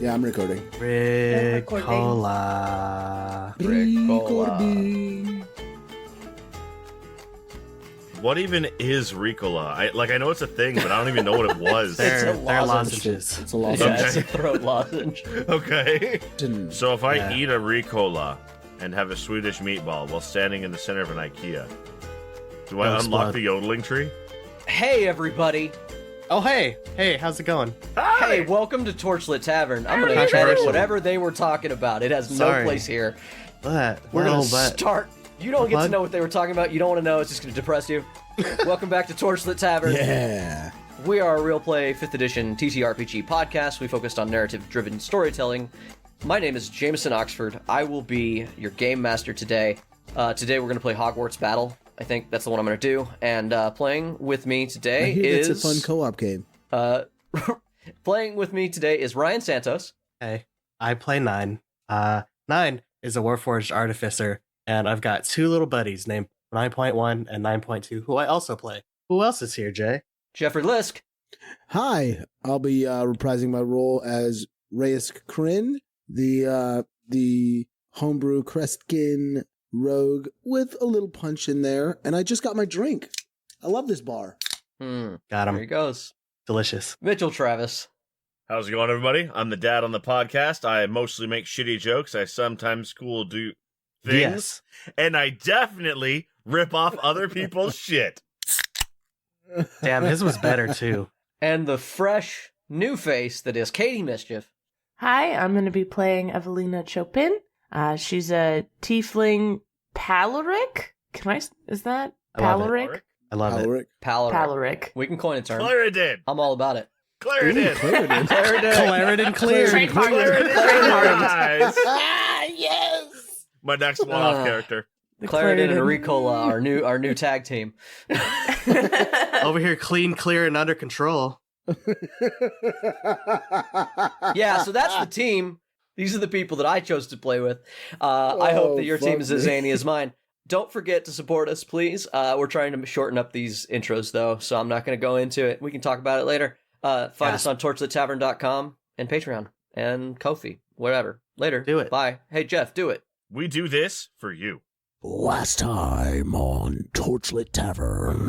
Yeah, I'm recording. Ricola. Recording. What even is Ricola? I know it's a thing, but I don't even know what it was. They're lozenge. lozenges. It's a lozenge. Yeah, Okay. it's a throat lozenge. Okay. So if I Yeah. eat a Ricola and have a Swedish meatball while standing in the center of an IKEA, do I Oh, unlock blood. the yodeling tree? Hey, everybody. Oh, hey, how's it going? Hey, welcome to Torchlit Tavern. I'm going to Controversial. edit whatever they were talking about. It has Sorry. no place here. But We're going to start. You don't get to know what they were talking about. You don't want to know. It's just going to depress you. Welcome back to Torchlit Tavern. Yeah. We are a real play 5th edition TTRPG podcast. We focused on narrative-driven storytelling. My name is Jameson Oxford. I will be your game master today. Today we're going to play Hogwarts Battle. I think that's the one I'm going to do. And playing with me I today hear is... it's a fun co-op game. playing with me today is Ryan Santos. Hey, I play 9. 9 is a Warforged Artificer, and I've got two little buddies named 9.1 and 9.2, who I also play. Who else is here, Jay? Jeffrey Lisk. Hi, I'll be reprising my role as Reyes Kryn, the homebrew Crestkin rogue with a little punch in there, and I just got my drink. I love this bar. Got There him. he goes. Delicious. Mitchell Travis. How's it going, everybody? I'm the dad on the podcast. I mostly make shitty jokes. I sometimes do things. Yes. And I definitely rip off other people's shit. Damn, his was better, too. And the fresh new face that is Katie Mischief. Hi, I'm going to be playing Evalina Chopin. She's a tiefling Palaric. Is that I love it. Palaric? I love it. Alric. Palaric. We can coin a term. Claridin! I'm all about it. Claridin! Clarendon. Clarendon clear. Nice. Yes! My next one-off character. The Clarendon and Clarendon. Ricola, our new tag team. Over here, clean, clear, and under control. Yeah, so that's the team. These are the people that I chose to play with. I hope that your team is as zany as mine. Don't forget to support us, please. We're trying to shorten up these intros, though, so I'm not going to go into it. We can talk about it later. Find us on torchlittavern.com and Patreon and Ko-fi, whatever. Later. Do it. Bye. Hey, Jeff, do it. We do this for you. Last time on Torchlit Tavern,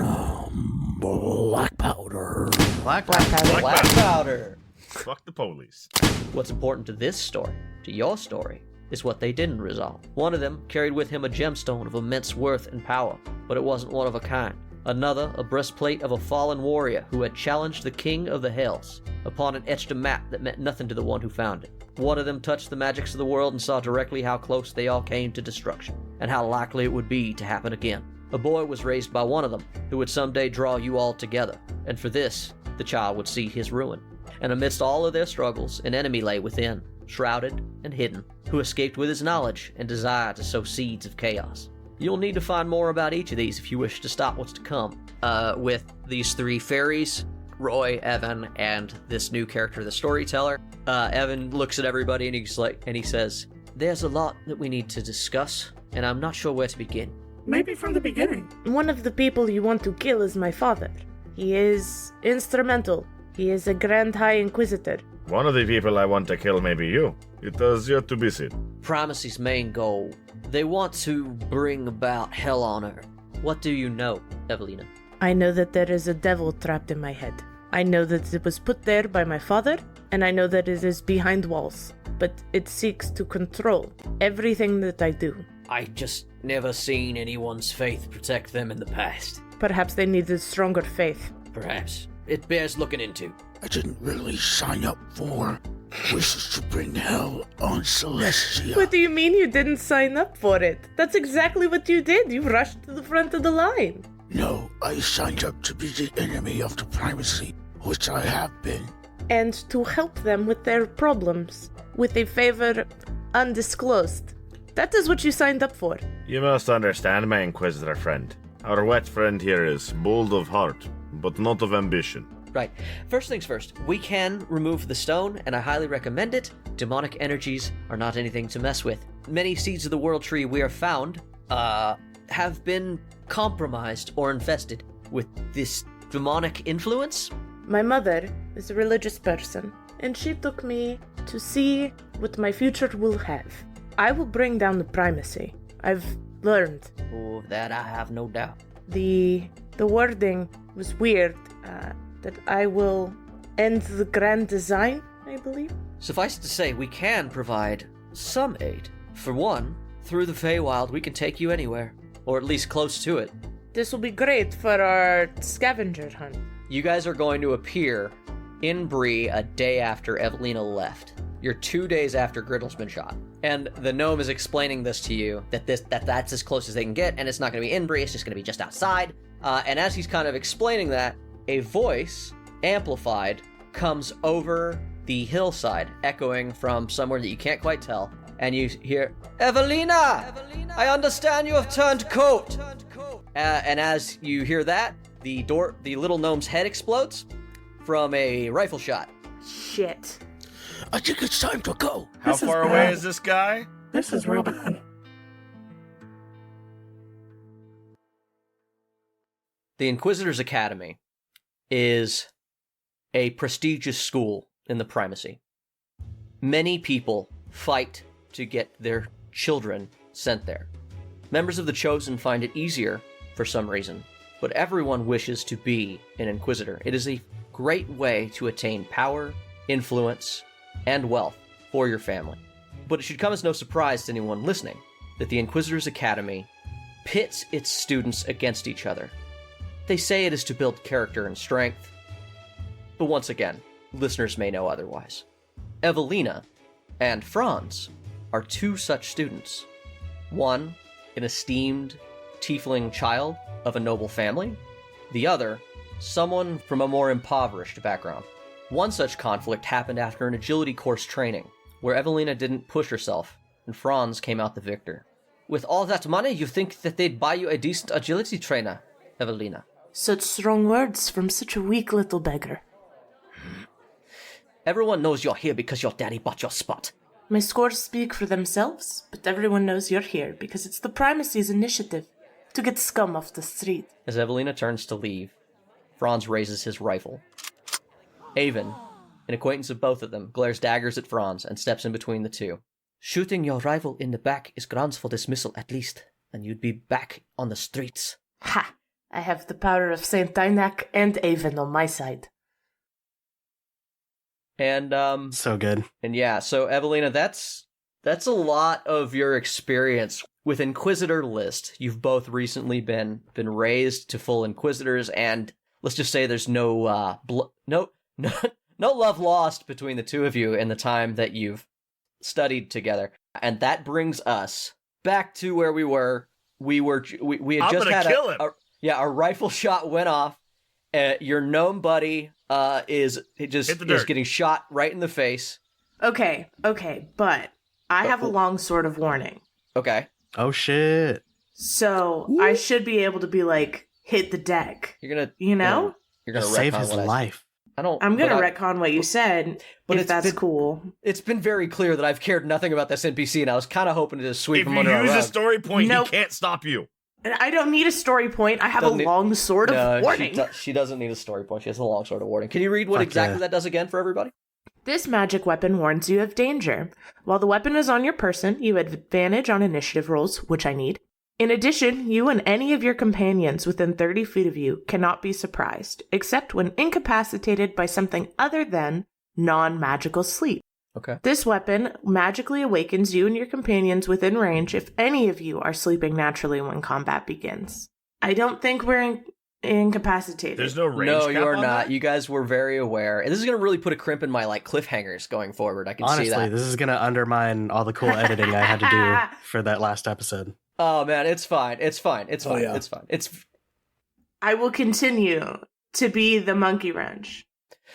Blackpowder. Blackpowder. Blackpowder. Fuck the police. What's important to this story, to your story, is what they didn't resolve. One of them carried with him a gemstone of immense worth and power, but it wasn't one of a kind. Another, a breastplate of a fallen warrior who had challenged the king of the Hells. Upon it etched a map that meant nothing to the one who found it. One of them touched the magics of the world and saw directly how close they all came to destruction, and how likely it would be to happen again. A boy was raised by one of them, who would someday draw you all together, and for this, the child would see his ruin. And amidst all of their struggles, an enemy lay within, shrouded and hidden, who escaped with his knowledge and desire to sow seeds of chaos. You'll need to find more about each of these if you wish to stop what's to come. With these three fairies, Roy, Evan, and this new character, the storyteller. Evan looks at everybody and he says, "There's a lot that we need to discuss, and I'm not sure where to begin." Maybe from the beginning. One of the people you want to kill is my father. He is instrumental. He is a Grand High Inquisitor. One of the people I want to kill may be you. It has yet to be seen. Primacy's main goal. They want to bring about hell on earth. What do you know, Evalina? I know that there is a devil trapped in my head. I know that it was put there by my father, and I know that it is behind walls. But it seeks to control everything that I do. I just never seen anyone's faith protect them in the past. Perhaps they needed stronger faith. Perhaps. It bears looking into. I didn't really sign up for wishes to bring hell on Celestia. What do you mean you didn't sign up for it? That's exactly what you did. You rushed to the front of the line. No, I signed up to be the enemy of the primacy, which I have been. And to help them with their problems, with a favor undisclosed. That is what you signed up for. You must understand, my Inquisitor friend. Our wet friend here is bold of heart, but not of ambition. Right. First things first, we can remove the stone, and I highly recommend it. Demonic energies are not anything to mess with. Many seeds of the world tree we have found, have been compromised or infested with this demonic influence. My mother is a religious person. and she took me to see what my future will have. I will bring down the primacy. I've learned. Oh, that I have no doubt. The wording was weird, that I will end the grand design, I believe. Suffice it to say, we can provide some aid. For one, through the Feywild, we can take you anywhere, or at least close to it. This will be great for our scavenger hunt. You guys are going to appear in Bree a day after Evalina left. You're 2 days after Griddle's been shot. And the gnome is explaining this to you, that's as close as they can get, and it's not going to be in Bree, it's just going to be just outside. And as he's kind of explaining that, a voice, amplified, comes over the hillside, echoing from somewhere that you can't quite tell. And you hear, Evalina! I understand you have turned coat! And as you hear that, the little gnome's head explodes from a rifle shot. Shit. I think it's time to go. How far away is this guy? This is real bad. The Inquisitor's Academy is a prestigious school in the primacy. Many people fight to get their children sent there. Members of the Chosen find it easier for some reason, but everyone wishes to be an Inquisitor. It is a great way to attain power, influence, and wealth for your family. But it should come as no surprise to anyone listening that the Inquisitor's Academy pits its students against each other. They say it is to build character and strength, but once again, listeners may know otherwise. Evalina and Franz are two such students. One, an esteemed tiefling child of a noble family. The other, someone from a more impoverished background. One such conflict happened after an agility course training, where Evalina didn't push herself, and Franz came out the victor. With all that money, you think that they'd buy you a decent agility trainer, Evalina? Such strong words from such a weak little beggar. Everyone knows you're here because your daddy bought your spot. My scores speak for themselves, but everyone knows you're here because it's the primacy's initiative to get scum off the street. As Evalina turns to leave, Franz raises his rifle. Avon, an acquaintance of both of them, glares daggers at Franz and steps in between the two. Shooting your rival in the back is grounds for dismissal at least, and you'd be back on the streets. Ha! I have the power of Saint Dynac and Avon on my side. And, So good. And yeah, so Evalina, that's a lot of your experience with Inquisitor List. You've both recently been raised to full Inquisitors, and let's just say there's no love lost between the two of you in the time that you've studied together. And that brings us back to where we were. We had just had a rifle shot went off. Your gnome buddy is getting shot right in the face. Okay, but I have a long sword of warning. Okay. Oh shit. So I should be able to be like, hit the deck. You're gonna, you know? You're gonna save retcon his what life. I'm gonna retcon what you said, but if that's cool. It's been very clear that I've cared nothing about this NPC, and I was kind of hoping to just sweep him under our rug. If you use a story point, Nope. he can't stop you. And I don't need a story point. I have a long sword of warning. She doesn't need a story point. She has a long sword of warning. Can you read what Fuck exactly yeah. that does again for everybody? This magic weapon warns you of danger. While the weapon is on your person, you have advantage on initiative rolls, which I need. In addition, you and any of your companions within 30 feet of you cannot be surprised, except when incapacitated by something other than non-magical sleep. Okay. This weapon magically awakens you and your companions within range if any of you are sleeping naturally when combat begins. I don't think we're incapacitated. There's no range. No, cap you are on not. that? You guys were very aware. And this is going to really put a crimp in my cliffhangers going forward. I can see that. Honestly, this is gonna undermine all the cool editing I had to do for that last episode. Oh man, it's fine. It's fine. Yeah. I will continue to be the monkey wrench.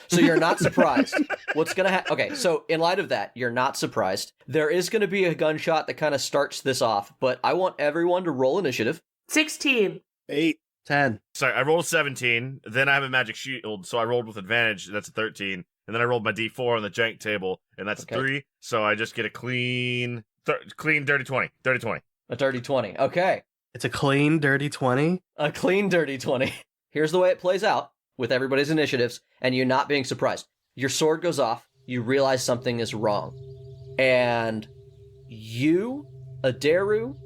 So you're not surprised. What's going to happen? Okay, so in light of that, you're not surprised. There is going to be a gunshot that kind of starts this off, but I want everyone to roll initiative. 16. 8. 10. Sorry, I rolled 17. Then I have a magic shield, so I rolled with advantage. That's a 13. And then I rolled my D4 on the jank table, and that's a 3. So I just get a clean dirty 20. Dirty 20. A dirty 20. Okay. It's a clean, dirty 20. A clean dirty 20. Here's the way it plays out with everybody's initiatives and you not being surprised. Your sword goes off. you realize something is wrong. And you, Adaru,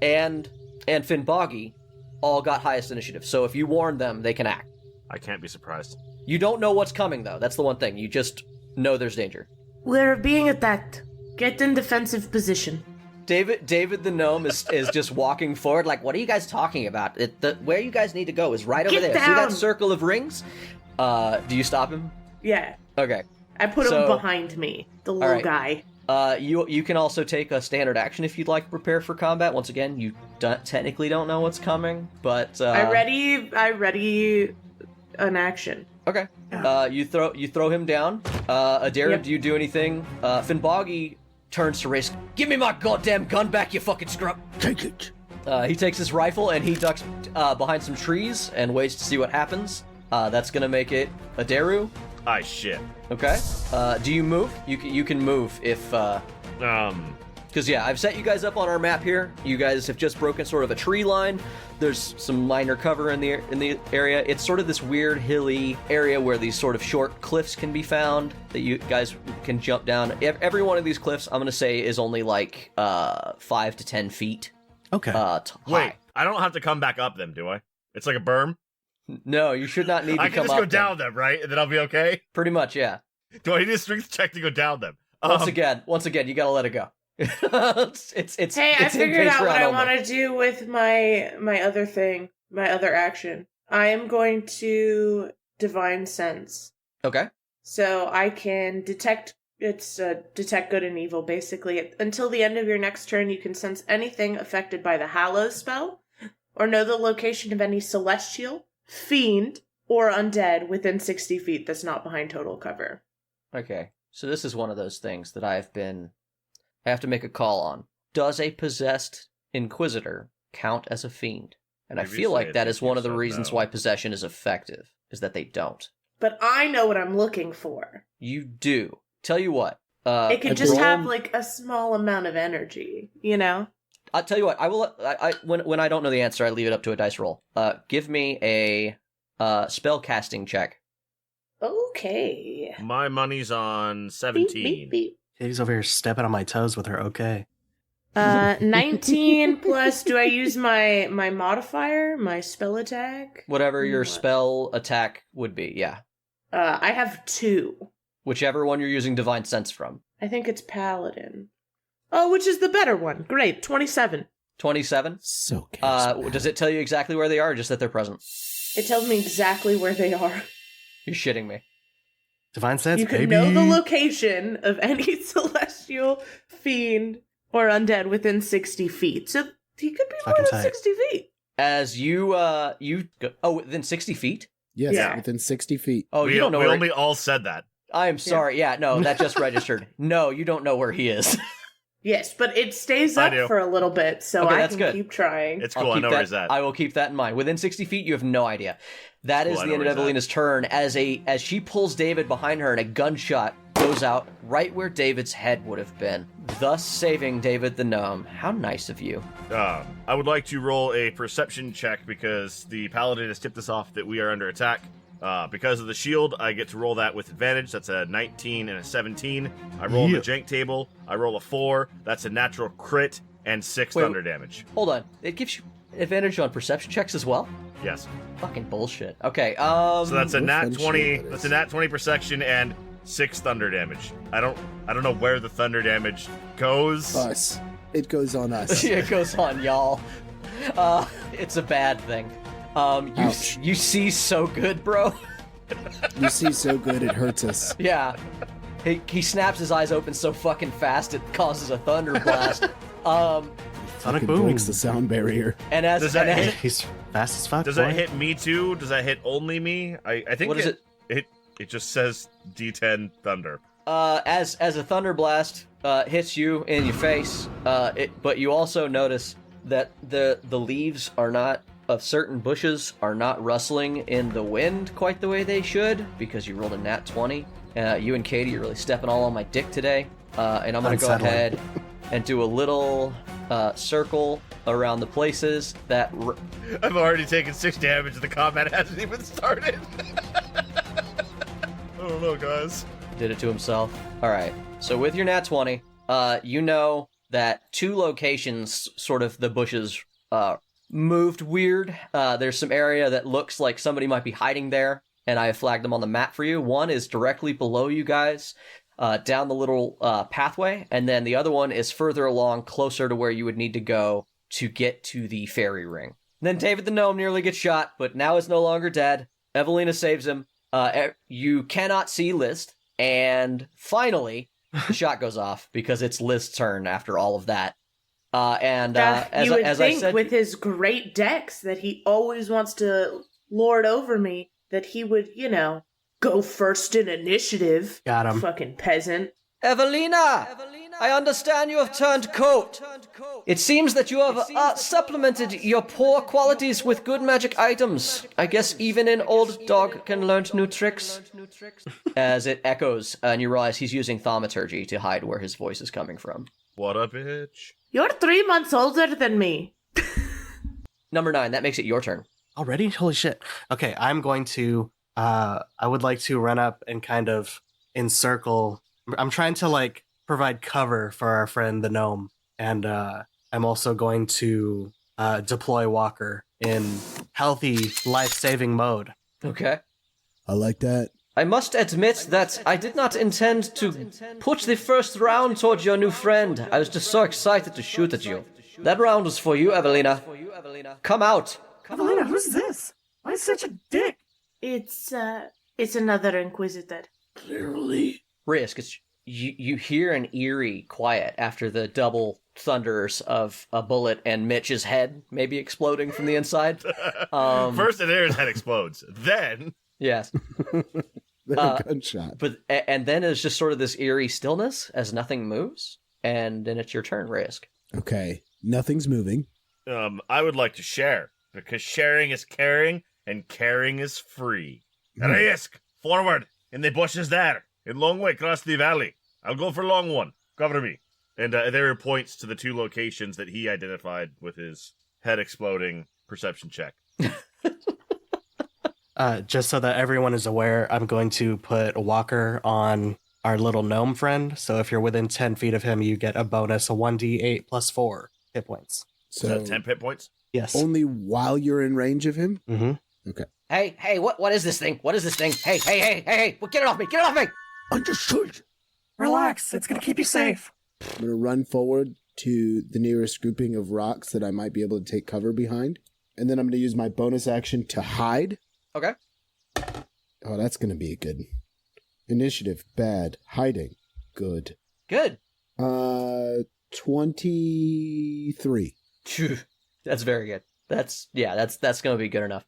and Finboggy all got highest initiative. So if you warn them, they can act. I can't be surprised. You don't know what's coming, though. That's the one thing. You just know there's danger. We're being attacked. Get in defensive position. David the gnome is just walking forward like, what are you guys talking about? Where you guys need to go is right over Get there. down. See that circle of rings? Do you stop him? Yeah. Okay. I put him behind me, the little guy. You can also take a standard action if you'd like to prepare for combat. Once again, you technically don't know what's coming, but... I ready an action. Okay. You throw him down. Adaru, Yep. do you do anything? Finboggy turns to Risk. Give me my goddamn gun back, you fucking scrub! Take it. He takes his rifle and he ducks behind some trees and waits to see what happens. That's gonna make it Adaru. Ah, shit. Okay. Do you move? You can move if... Because, yeah, I've set you guys up on our map here. You guys have just broken sort of a tree line. There's some minor cover in the area. It's sort of this weird hilly area where these sort of short cliffs can be found that you guys can jump down. Every one of these cliffs, I'm going to say, is only like 5 to 10 feet. Okay. Wait, I don't have to come back up them, do I? It's like a berm? No, you should not need to I come can up just go down them, right? And then I'll be okay? Pretty much, yeah. Do I need a strength check to go down them? Once again, you gotta let it go. it's Hey, I in figured out Patreon what I only. want to do with my other thing, my other action. I am going to Divine Sense. Okay. So I can detect good and evil, basically. Until the end of your next turn, you can sense anything affected by the Hallow spell, or know the location of any celestial, fiend, or undead within 60 feet that's not behind total cover. Okay. So this is one of those things that I have to make a call on. Does a possessed Inquisitor count as a fiend? And I feel like that is one of the reasons why possession is effective, is that they don't. But I know what I'm looking for. You do. Tell you what. It could just have, like, a small amount of energy, you know? I'll tell you what. When I don't know the answer, I leave it up to a dice roll. Give me a spell casting check. Okay. My money's on 17. Beep, beep, beep. Katie's over here stepping on my toes with her okay. 19 plus, do I use my modifier, my spell attack? Whatever your spell attack would be, yeah. I have 2. Whichever one you're using Divine Sense from. I think it's Paladin. Oh, which is the better one? Great, 27. 27? So does it tell you exactly where they are, or just that they're present? It tells me exactly where they are. You're shitting me. Divine Sense, You can baby. know the location of any celestial, fiend, or undead within 60 feet. So he could be more Fucking than tight. 60 feet. As you go, within 60 feet? Yes, Yeah. within 60 feet. Oh, you don't know we where... only all said that. I am sorry. Yeah, no, that just registered. No, you don't know where he is. Yes, but it stays I up do. for a little bit, so Okay, I that's can good. keep trying. It's cool. I know where he's at. I will keep that in mind. Within 60 feet, you have no idea. That is Cool, I the know end of where he's Evalina's turn as she pulls David behind her and a gunshot goes out right where David's head would have been, thus saving David the gnome. How nice of you. I would like to roll a perception check because the paladin has tipped us off that we are under attack. Because of the shield, I get to roll that with advantage. That's a 19 and a 17. I roll the jank table. I roll a 4. That's a natural crit and 6 thunder damage. Hold on. It gives you advantage on perception checks as well? Yes. Fucking bullshit. Okay, So that's a What nat friendship 20. that That's is. a nat 20 perception and 6 thunder damage. I don't know where the thunder damage goes. Us. It goes on us. it goes on, y'all. It's a bad thing. Ouch. You see so good, bro. You see so good, it hurts us. Yeah. He snaps his eyes open so fucking fast it causes a thunder blast. Sonic Fucking boom. breaks the sound barrier. And as, Does that and as- hit? He's fast as fuck. Does boy. that hit me too? Does that hit only me? I think What is it? It just says D10 thunder. as a thunder blast hits you in your face, but you also notice that the leaves are not of certain bushes are not rustling in the wind quite the way they should because you rolled a nat 20. You and Katie are really stepping all on my dick today, and I'm gonna go Unsettling. ahead and do a little circle around the places that. I've already taken 6 damage and the combat hasn't even started. I don't know, guys. Did it to himself. All right. So with your nat 20, you know that 2 locations, sort of the bushes, moved weird. There's some area that looks like somebody might be hiding there, and I have flagged them on the map for you. One is directly below you guys, down the little pathway, and then the other one is further along, closer to where you would need to go to get to the fairy ring. Then David the Gnome nearly gets shot, but now is no longer dead. Evalina saves him. You cannot see List, and finally, the shot goes off because it's List's turn after all of that. You would as think I said, with his great dex that he always wants to lord over me, that he would, go first in initiative. Got him. Fucking peasant. Evalina! I understand you have turned coat. It seems that you have supplemented your poor qualities with good magic items. I guess even an old dog can learn new tricks. As it echoes, and you realize he's using thaumaturgy to hide where his voice is coming from. What a bitch. You're 3 months older than me. Number 9, that makes it your turn. Already? Holy shit. Okay, I'm going to, I would like to run up and kind of encircle. I'm trying to, provide cover for our friend the gnome. And I'm also going to deploy Walker in healthy, life-saving mode. Okay. I like that. I must admit that I did not intend to put the first round towards your new friend. I was just so excited to shoot at you. That round was for you, Evalina. Come out. Evalina, who's this? Why is such a dick? It's another Inquisitor. Clearly. Risk, you hear an eerie quiet after the double thunders of a bullet and Mitch's head maybe exploding from the inside. First Adair's head explodes. Then... Yes. Gunshot. And then it's just sort of this eerie stillness as nothing moves. And then it's your turn, Risk. Okay. Nothing's moving. I would like to share, because sharing is caring, and caring is free. Risk, forward, in the bushes there, in long way across the valley. I'll go for long one. Cover me. And there points to the 2 locations that he identified with his head exploding perception check. Just so that everyone is aware, I'm going to put Walker on our little gnome friend. So if you're within 10 feet of him, you get a bonus, a 1d8 plus 4 hit points. So 10 hit points? Yes. Only while you're in range of him? Mm-hmm. Okay. Hey, what is this thing? What is this thing? Hey, well, get it off me! Get it off me! Understood. Relax. It's going to keep you safe. I'm going to run forward to the nearest grouping of rocks that I might be able to take cover behind. And then I'm going to use my bonus action to hide. Okay. Oh, that's going to be good. Initiative, bad. Hiding, good. Good. 23. That's very good. That's going to be good enough.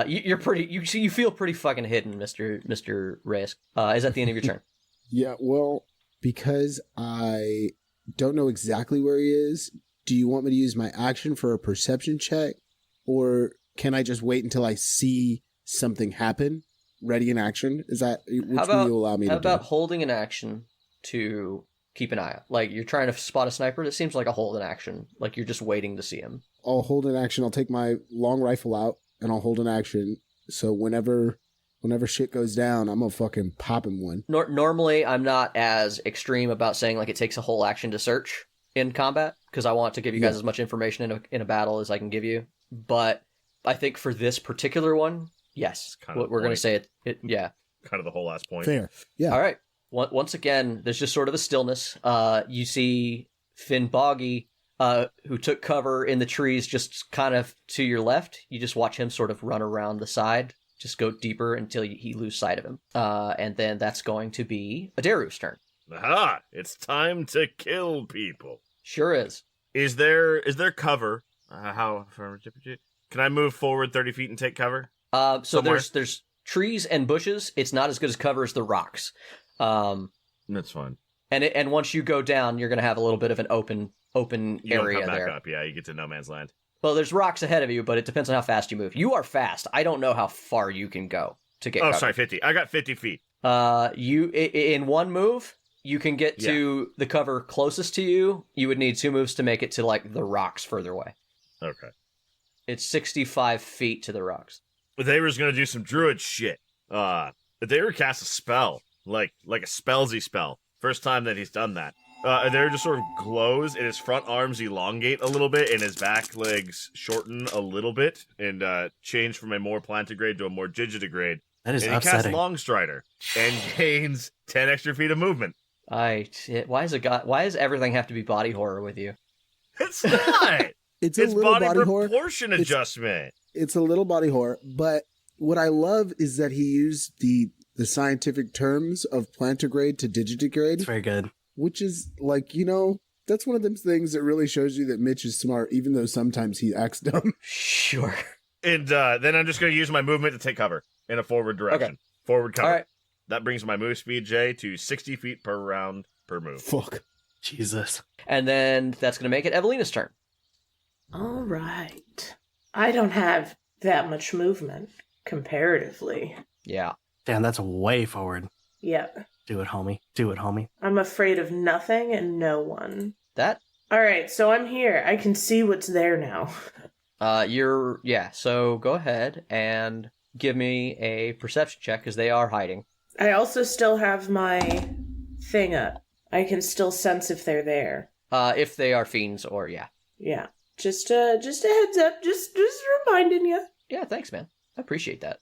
You feel pretty fucking hidden, Mr. Risk. Is that the end of your turn? Yeah, well, because I don't know exactly where he is, do you want me to use my action for a perception check? Or can I just wait until I see something happen? Ready in action? Is that which will you allow me to do? How about holding an action to keep an eye out? Like you're trying to spot a sniper? It seems like a hold an action. Like you're just waiting to see him. I'll hold an action. I'll take my long rifle out and I'll hold an action. So whenever shit goes down, I'm gonna fucking pop him one. Normally, I'm not as extreme about saying like it takes a whole action to search in combat because I want to give you guys as much information in a battle as I can give you. But I think for this particular one, yes, what we're going to say it, yeah. Kind of the whole last point. Fair. Yeah. All right. Once again, there's just sort of a stillness. You see Finn Boggy, who took cover in the trees just kind of to your left. You just watch him sort of run around the side, just go deeper until he lose sight of him. And then that's going to be Adaru's turn. Aha! It's time to kill people. Sure is. Is there cover? How far? Can I move forward 30 feet and take cover? So somewhere? there's trees and bushes. It's not as good as cover as the rocks. That's fine. And once you go down, you're going to have a little bit of an open You area don't come there. back up. Yeah, you get to no man's land. Well, there's rocks ahead of you, but it depends on how fast you move. You are fast. I don't know how far you can go to get cover. Sorry, 50. I got 50 feet. You in one move, you can get to the cover closest to you. You would need 2 moves to make it to like the rocks further away. Okay. It's 65 feet to the rocks. They was going to do some druid shit. They were cast a spell like a spellsy spell. First time that he's done that. There just sort of glows, and his front arms elongate a little bit, and his back legs shorten a little bit, and change from a more plantigrade to a more digitigrade. That is and he upsetting. casts Longstrider and gains 10 extra feet of movement. Why does everything have to be body horror with you? It's not. It's a little body horror. proportion adjustment. It's a little body horror, but what I love is that he used the scientific terms of plantigrade to digitigrade. It's very good. Which is like, that's one of them things that really shows you that Mitch is smart, even though sometimes he acts dumb. Sure. And then I'm just going to use my movement to take cover in a forward direction. Okay. Forward cover. All right. That brings my move speed, Jay, to 60 feet per round per move. Fuck. Jesus. And then that's going to make it Evalina's turn. All right. I don't have that much movement, comparatively. Yeah. Damn, that's way forward. Yep. Do it, homie. Do it, homie. I'm afraid of nothing and no one. That? All right, so I'm here. I can see what's there now. So go ahead and give me a perception check, because they are hiding. I also still have my thing up. I can still sense if they're there. If they are fiends or, yeah. Yeah. Just a heads up. Just reminding you. Yeah, thanks, man. I appreciate that.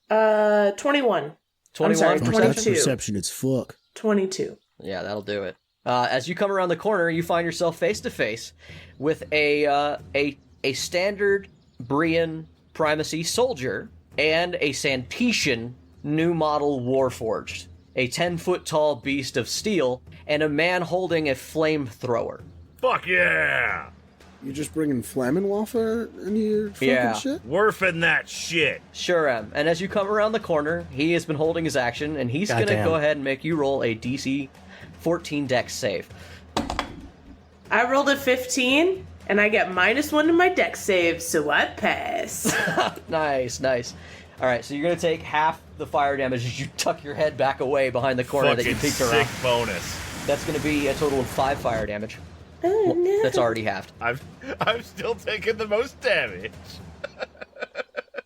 21. 21 I'm sorry, Fuck, 22. that's perception. It's fuck. 22. Yeah, that'll do it. As you come around the corner, you find yourself face to face with a standard Brian primacy soldier and a Santetian new model Warforged, a 10-foot tall beast of steel, and a man holding a flamethrower. Fuck yeah! You're just bringing Flammenwaffe into your fucking Yeah. shit? Werfing that shit. Sure am. And as you come around the corner, he has been holding his action, and he's going to Goddamn. go ahead and make you roll a DC 14 dex save. I rolled a 15, and I get -1 to my dex save, so I pass. Nice. All right, so you're going to take half the fire damage as you tuck your head back away behind the corner that you Fucking peeked sick around. bonus. That's going to be a total of 5 fire damage. Oh, no. That's already halved. I'm still taking the most damage.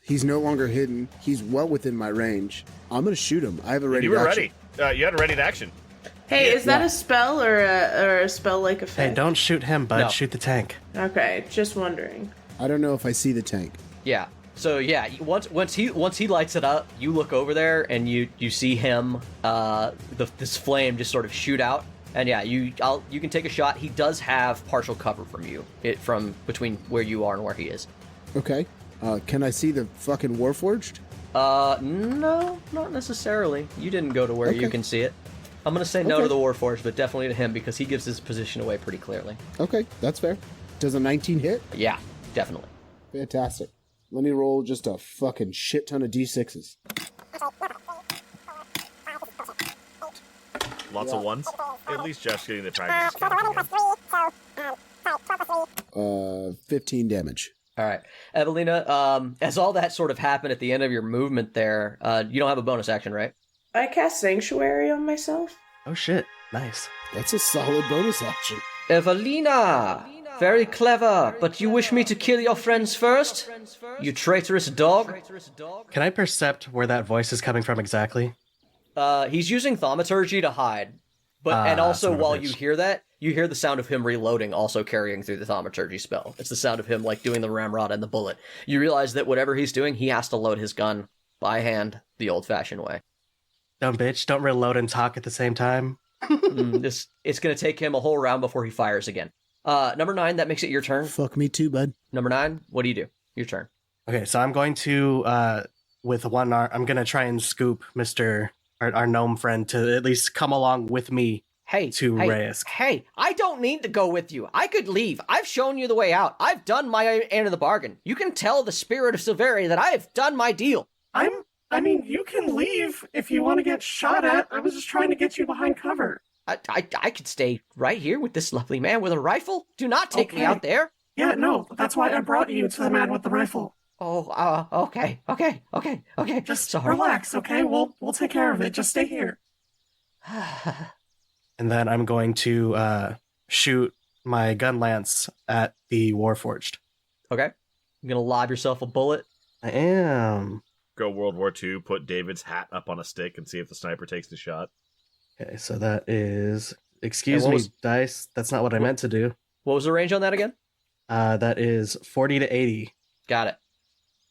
He's no longer hidden. He's well within my range. I'm going to shoot him. I have a ready You were action. ready. You had a ready to action. Hey, is that Yeah. a spell or a spell-like Hey, effect? don't shoot him, bud. No. Shoot the tank. Okay, just wondering. I don't know if I see the tank. Yeah. So yeah, once he lights it up, you look over there and you see him, this flame just sort of shoot out. And yeah, you can take a shot. He does have partial cover from you, from between where you are and where he is. Okay. Can I see the fucking Warforged? No, not necessarily. You didn't go to where you Okay. can see it. I'm gonna say no Okay. to the Warforged, but definitely to him because he gives his position away pretty clearly. Okay, that's fair. Does a 19 hit? Yeah, definitely. Fantastic. Let me roll just a fucking shit ton of D6s. Lots of ones. At least Jeff's getting the practice count again. 15 damage. All right, Evalina. As all that sort of happened at the end of your movement there, you don't have a bonus action, right? I cast Sanctuary on myself. Oh, shit. Nice. That's a solid bonus action. Evalina! Very clever, but you wish me to kill your friends first? You traitorous dog? Can I percept where that voice is coming from exactly? He's using thaumaturgy to hide. And also, son of a while bitch. you hear that, you hear the sound of him reloading also carrying through the thaumaturgy spell. It's the sound of him, like, doing the ramrod and the bullet. You realize that whatever he's doing, he has to load his gun by hand the old-fashioned way. Dumb bitch. Don't reload and talk at the same time. It's going to take him a whole round before he fires again. Number 9, that makes it your turn. Fuck me too, bud. Number 9, what do you do? Your turn. Okay, so I'm going to, with one arm, I'm going to try and scoop our gnome friend to at least come along with me Hey, to hey, Reyes. Hey, I don't need to go with you. I could leave. I've shown you the way out. I've done my end of the bargain. You can tell the spirit of Silveria that I have done my deal. I mean, you can leave if you want to get shot at. I was just trying to get you behind cover. I could stay right here with this lovely man with a rifle. Do not take me Okay. out there. Yeah, no, that's why I brought you to the man with the rifle. Oh, okay. Just Sorry. relax, okay? We'll take care of it. Just stay here. And then I'm going to shoot my gun lance at the Warforged. Okay. You're gonna lob yourself a bullet. I am. Go World War II, put David's hat up on a stick and see if the sniper takes the shot. Okay, so that is... Excuse And what me, was- dice. That's not what I meant to do. What was the range on that again? That is 40 to 80. Got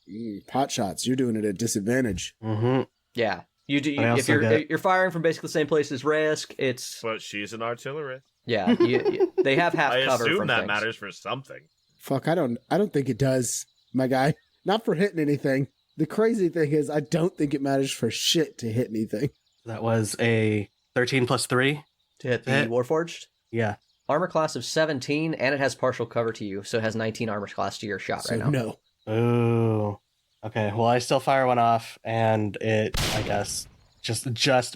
it. Pot shots. You're doing it at disadvantage. Mm-hmm. Yeah. You do. I If also you're get- firing from basically the same place as Risk, it's But she's an artillerist. yeah. They have half I cover assume from that things. matters for something. Fuck, I don't think it does, my guy. Not for hitting anything. The crazy thing is, I don't think it matters for shit to hit anything. That was a 13 plus 3. To hit the Hit. Warforged. Yeah. Armor class of 17, and it has partial cover to you, so it has 19 armor class to your shot So right now. no. Ooh. Okay, well, I still fire one off, and it, I guess, just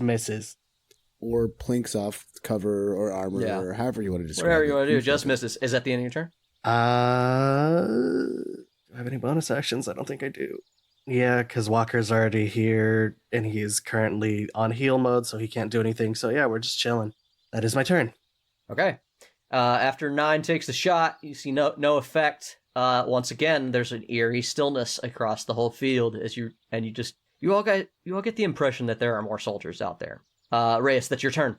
misses. Or plinks off cover or armor Yeah. or however you want to describe Whatever it. you want to do, just misses. Is that the end of your turn? Do I have any bonus actions? I don't think I do. Yeah, because Walker's already here, and he's currently on heal mode, so he can't do anything. So yeah, we're just chilling. That is my turn. Okay. After 9 takes the shot, you see no effect. Once again, there's an eerie stillness across the whole field as you all get the impression that there are more soldiers out there. Reyes, that's your turn.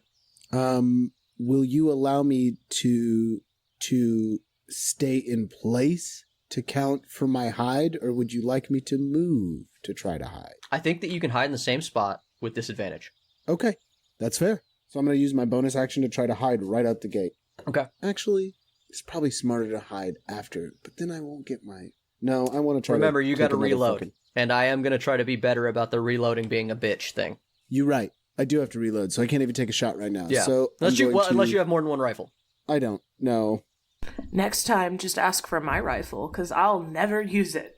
Will you allow me to stay in place to count for my hide, or would you like me to move to try to hide? I think that you can hide in the same spot with disadvantage. Okay, that's fair. So I'm going to use my bonus action to try to hide right out the gate. Okay. Actually, it's probably smarter to hide after, but then I won't get my... No, I want to try Remember, you got to take another reload, fucking- and I am going to try to be better about the reloading being a bitch thing. You're right. I do have to reload, so I can't even take a shot right now. Yeah. So Unless I'm you going unless to- you have more than one rifle. I don't. No. Next time, just ask for my rifle, because I'll never use it.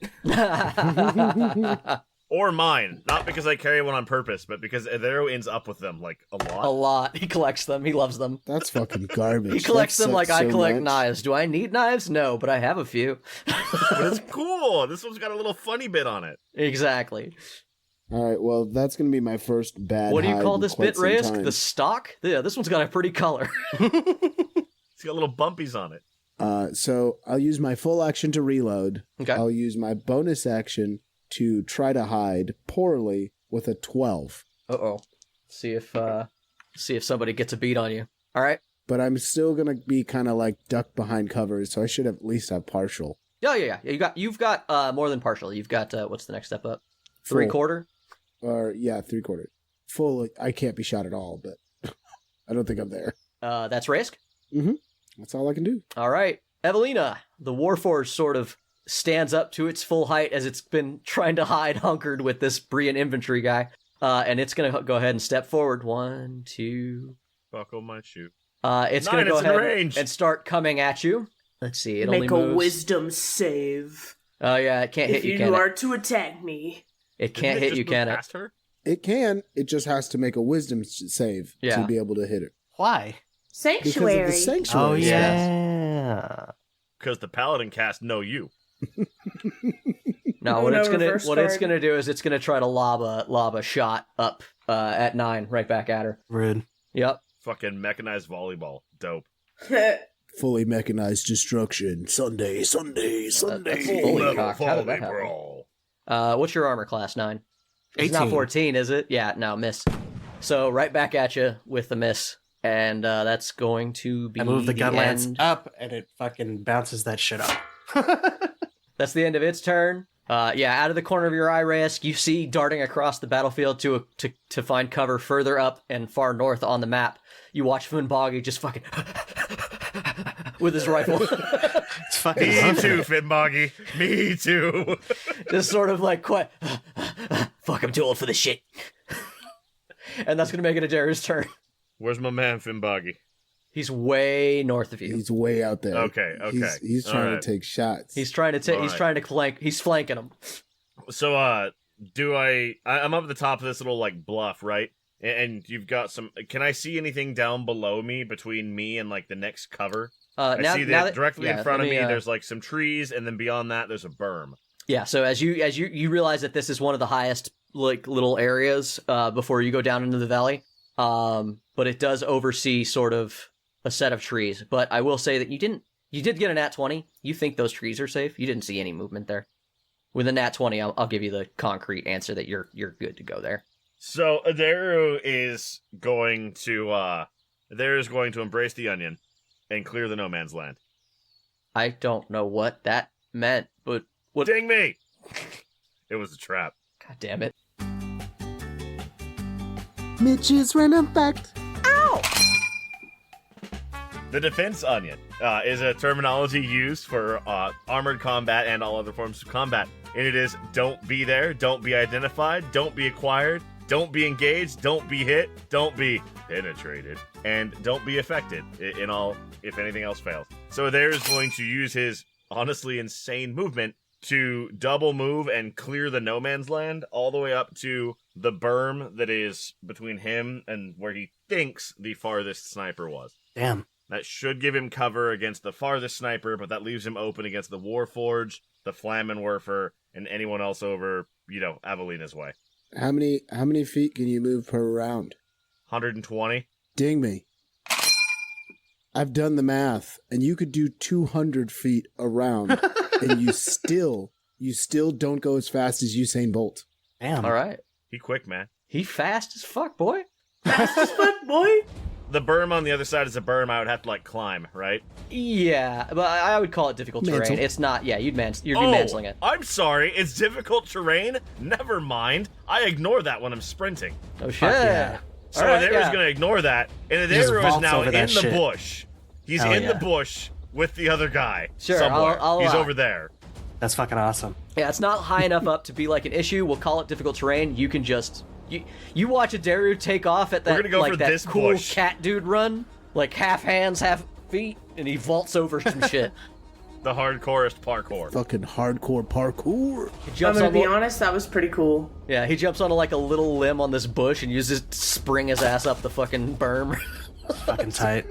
Or mine. Not because I carry one on purpose, but because the arrow ends up with them, like, a lot. A lot. He collects them. He loves them. That's fucking garbage. He collects That them like sucks I so collect much. knives. Do I need knives? No, but I have a few. But it's cool. This one's got a little funny bit on it. Exactly. All right, well, that's going to be my first bad What do you hide call in this quite bit, some Reyes? time. The stock? Yeah, this one's got a pretty color. It's got little bumpies on it. So I'll use my full action to reload. Okay. I'll use my bonus action to try to hide poorly with a 12. Uh-oh. See if somebody gets a beat on you. All right. But I'm still going to be kind of like ducked behind covers, so I should at least have partial. Yeah. You've got more than partial. You've got what's the next step up? Full. 3/4? Or, yeah, 3/4. Full, I can't be shot at all, but I don't think I'm there. That's Risk. That's all I can do. All right. Evalina, the Warforged sort of stands up to its full height as it's been trying to hide hunkered with this Brian infantry guy. And it's going to go ahead and step forward. 1, 2. Buckle my shoe. It's going 9, to go it's in ahead range. and start coming at you. Let's see. It only Make a moves. wisdom save. Oh, yeah. It can't If hit you, you can are it? to attack me. It can't Didn't it hit just you, move can it? past her? It can. It just has to make a wisdom save Yeah. to be able to hit it. Why? Because of Sanctuary. the sanctuary. Oh, stuff. yeah. Because the paladin cast know you. No, Oh, what no, it's gonna reverse it's card. gonna do is it's gonna try to lob a shot up at 9 right back at her. Rude. Yep. Fucking mechanized volleyball. Dope. Fully mechanized destruction. Sunday. That's fully Level cocked. How did that happen? brawl. What's your armor class? 9. It's not 18. 14, is it? Yeah, no, miss. So right back at you with the miss, and that's going to be I move the gun lance end. up, and it fucking bounces that shit up. That's the end of its turn. Out of the corner of your eye, Reyes, you see darting across the battlefield to find cover further up and far north on the map. You watch Funboggy just fucking with his rifle, It's fucking Me lovely. too, Finboggy. Me too. just sort of like quiet. Fuck, I'm too old for this shit. And that's gonna make it Adair's turn. Where's my man, Finboggy? He's way north of you. He's way out there. Okay. He's All trying right. to take shots. He's trying to take. All He's right. trying to flank. He's flanking him. So, I'm up at the top of this little, like, bluff, right? And you've got some... Can I see anything down below me, between me and, like, the next cover? I see that directly in front of me, there's, like, some trees, and then beyond that, there's a berm. Yeah, so as you realize that this is one of the highest like little areas before you go down into the valley, but it does oversee sort of a set of trees. But I will say that you did get a nat 20. You think those trees are safe? You didn't see any movement there. With a nat 20, I'll give you the concrete answer that you're good to go there. So Adaru is going to embrace the onion and clear the no man's land. I don't know what that meant, but what? Ding me! It was a trap. God damn it! Mitch's random fact. The defense onion is a terminology used for armored combat and all other forms of combat. And it is don't be there, don't be identified, don't be acquired, don't be engaged, don't be hit, don't be penetrated, and don't be affected in all if anything else fails. So there's going to use his honestly insane movement to double move and clear the no man's land all the way up to the berm that is between him and where he thinks the farthest sniper was. Damn. That should give him cover against the farthest sniper, but that leaves him open against the Warforged, the Flammenwerfer, and anyone else over, Evalina's way. How many feet can you move per round? 120. Ding me. I've done the math, and you could do 200 feet around, and you still don't go as fast as Usain Bolt. Damn. All right. He quick, man. He fast as fuck, boy. Fast as fuck, boy. The berm on the other side is a berm I would have to, climb, right? Yeah, but I would call it difficult terrain. Mantle. It's not, you'd be mantling it. I'm sorry. It's difficult terrain? Never mind. I ignore that when I'm sprinting. Oh, shit. Fuck yeah. So All right, Adaru's going to ignore that, and He just Adaru is vaults now over in that the shit. bush. He's Hell in yeah. the bush with the other guy. Sure, somewhere. I'll He's allow over it. there. That's fucking awesome. Yeah, it's not high enough up to be like an issue. We'll call it difficult terrain. You can just... You watch Adaru take off at that, We're gonna go for that this cool bush. cat dude run. Like half hands, half feet, and he vaults over some shit. The hardcorest parkour. Fucking hardcore parkour. He I'm jumps gonna on be honest, that was pretty cool. Yeah, he jumps onto like a little limb on this bush and uses it to spring his ass up the fucking berm. Fucking tight.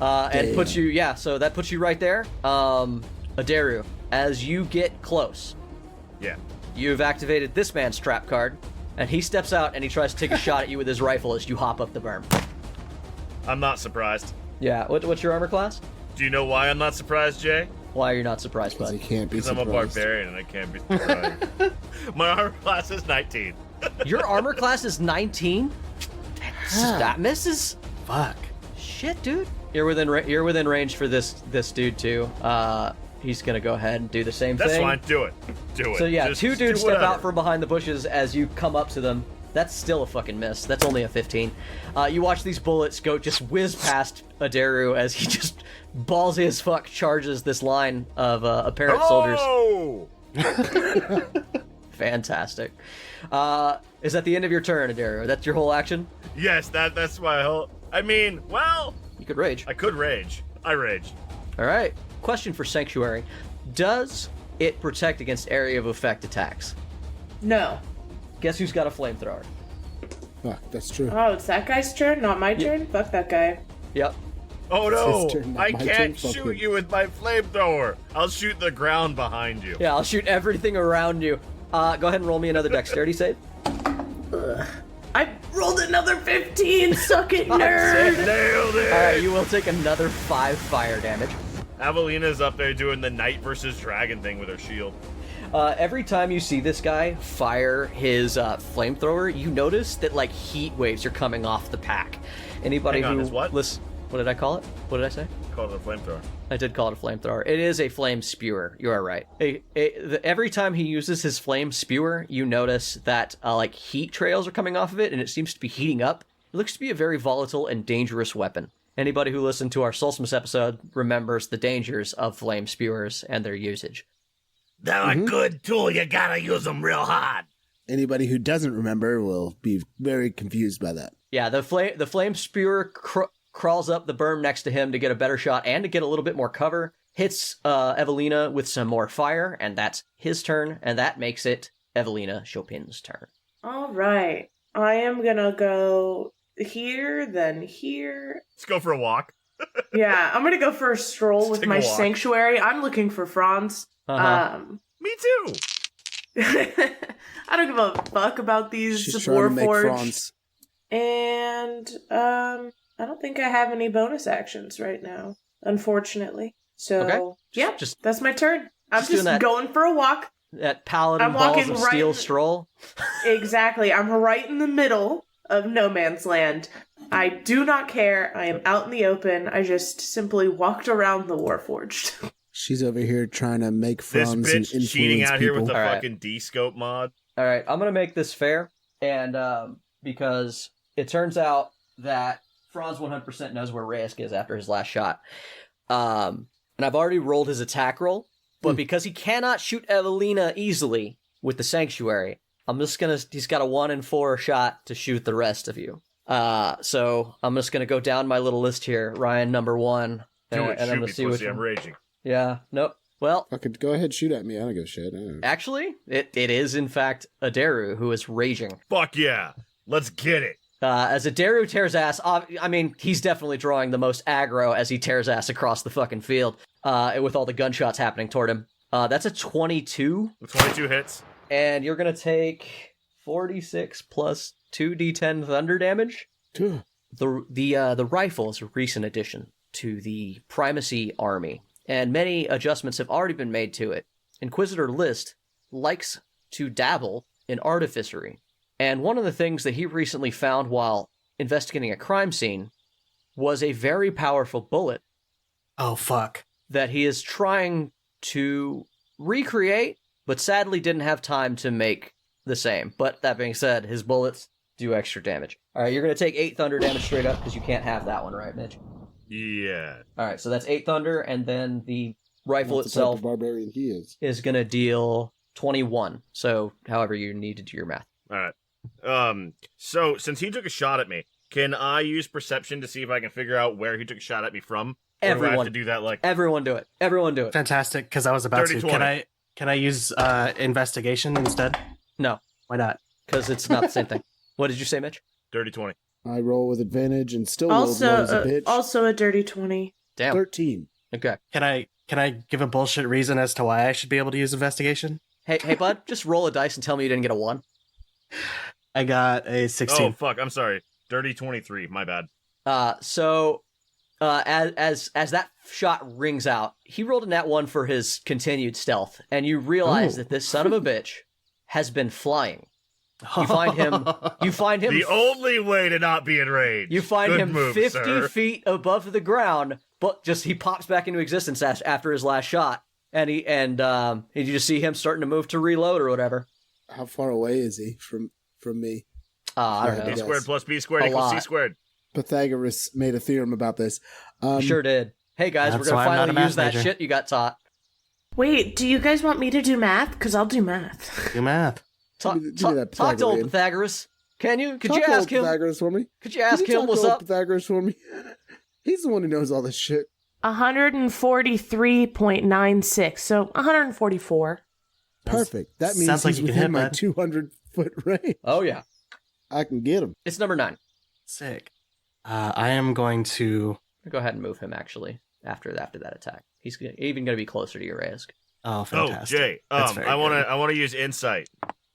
And puts you, so that puts you right there. Adaru, as you get close, Yeah. you've activated this man's trap card, and he steps out and he tries to take a shot at you with his rifle as you hop up the berm. I'm not surprised. Yeah, what's your armor class? Do you know why I'm not surprised, Jay? Why are you not surprised, Because he bud? can't be Because I'm a surprised. barbarian and I can't be surprised. My armor class is 19. Your armor class is 19? That misses? Fuck. Shit, dude. You're within range for this dude too. He's gonna go ahead and do the same That's thing. fine. Do it. Do it. So yeah, Just two do dudes step whatever. out from behind the bushes as you come up to them. That's still a fucking miss. That's only a 15. You watch these bullets go just whiz past Adaru as he just ballsy as fuck charges this line of apparent soldiers. Oh! Fantastic. Is that the end of your turn, Adaru? That's your whole action? Yes, that's my whole... I mean, well, You could rage. I could rage. I raged. All right. Question for Sanctuary. Does it protect against area of effect attacks? No. Guess who's got a flamethrower? Fuck, that's true. Oh, it's that guy's turn, not my turn? Fuck that guy. Yep. Oh It's no! his turn, not I my can't turn, fuck shoot him. you with my flamethrower. I'll shoot the ground behind you. Yeah, I'll shoot everything around you. Go ahead and roll me another dexterity save. I rolled another 15, suck it, nerd! Nailed it! All right, you will take another 5 fire damage. Evalina's up there doing the knight versus dragon thing with her shield. Every time you see this guy fire his flamethrower, you notice that like heat waves are coming off the pack. Anybody Hang on, who his what? What did I call it? What did I say? Called it a flamethrower. I did call it a flamethrower. It is a flame spewer. You are right. Every time he uses his flame spewer, you notice that like heat trails are coming off of it, and it seems to be heating up. It looks to be a very volatile and dangerous weapon. Anybody who listened to our Solstice episode remembers the dangers of flame spewers and their usage. They're a good tool. You gotta use them real hard. Anybody who doesn't remember will be very confused by that. Yeah, the flame spewer crawls up the berm next to him to get a better shot and to get a little bit more cover. Hits Evalina with some more fire, and that's his turn, and that makes it Evalina Chopin's turn. All right. I am gonna go here, then here. Let's go for a walk. Yeah, I'm gonna go for a stroll Let's with take a my walk. sanctuary. I'm looking for Franz. Uh-huh. Me too. I don't give a fuck about these She's trying to make Warforged. Franz. And I don't think I have any bonus actions right now, unfortunatately. So Okay. yeah, Just that's my turn. I'm just doing just that. going for a walk. That paladin I'm balls walking of right steel in- stroll. Exactly. I'm right in the middle of no man's land. I do not care. I am out in the open. I just simply walked around the Warforged. She's over here trying to make This Franz and bitch influence cheating out here with the people. All right. fucking D-scope mod. All right, I'm gonna make this fair, and because it turns out that Franz 100% knows where Reyes is after his last shot, and I've already rolled his attack roll, but because he cannot shoot Evalina easily with the Sanctuary, he's got a 1 in 4 shot to shoot the rest of you. So I'm just gonna go down my little list here. Ryan, number 1, Do it, and I'm shoot gonna me, see pussy, which I'm one. raging. Yeah, nope. Well, Fucking go ahead, shoot at me. I don't give a shit. actually, it is in fact Adaru who is raging. Fuck yeah, let's get it. As Adaru tears ass, I mean, he's definitely drawing the most aggro as he tears ass across the fucking field, with all the gunshots happening toward him. That's a 22, 22 hits. and you're gonna take 46 plus 2d10 thunder damage. Tuh. The rifle is a recent addition to the Primacy army, and many adjustments have already been made to it. Inquisitor List likes to dabble in artificery, and one of the things that he recently found while investigating a crime scene was a very powerful bullet Oh, fuck. that he is trying to recreate, but sadly didn't have time to make the same. But that being said, his bullets do extra damage. All right, you're going to take 8 thunder damage straight up because you can't have that one, right, Mitch? Yeah. All right, so that's 8 thunder, and then the rifle Not the type itself of barbarian he is. going to deal 21. So however you need to do your math. All right. So since he took a shot at me, can I use perception to see if I can figure out where he took a shot at me from? Or do I have Everyone. to do that like Everyone do it. Everyone do it. Fantastic, because I was about 30, to. 20. Can I use investigation instead? No, Why not? because it's not the same thing. What did you say, Mitch? dirty 20? I roll with advantage and still roll Also, low as a bitch. also a dirty 20. Damn. 13. Okay. Can I give a bullshit reason as to why I should be able to use investigation? Hey, bud, just roll a dice and tell me you didn't get a 1. I got a 16. Oh fuck, I'm sorry. Dirty 23. My bad. So as that shot rings out, he rolled a nat 1 for his continued stealth, and you realize that this son of a bitch has been flying. You find him. The only way to not be enraged. You find Good him move, 50 sir. feet above the ground, but he pops back into existence after his last shot, and you just see him starting to move to reload or whatever. How far away is he from me? I don't Yeah, B know. Yes. squared plus B squared A equals C lot. squared. Pythagoras made a theorem about this. You sure did. Hey guys, we're That's gonna why I'm not a finally use math that major. shit you got taught. Wait, do you guys want me to do math? Because I'll do math. Do math. Talk, Give me that talk to old Pythagorean. Pythagoras. Can you? Could Talk you to ask old him? Pythagoras for me? Could you ask Can you him talk what's to old up? Pythagoras for me? He's the one who knows all this shit. 143.96, so 144. Perfect. That means Sounds like he's you can within hit, my bud. 200-foot range. Oh yeah, I can get him. it's number 9. Sick. I am going to. Go ahead and move him actually after that attack. He's even going to be closer to your Rask. Oh, Oh, fantastic. Jay. That's very I good. wanna use insight.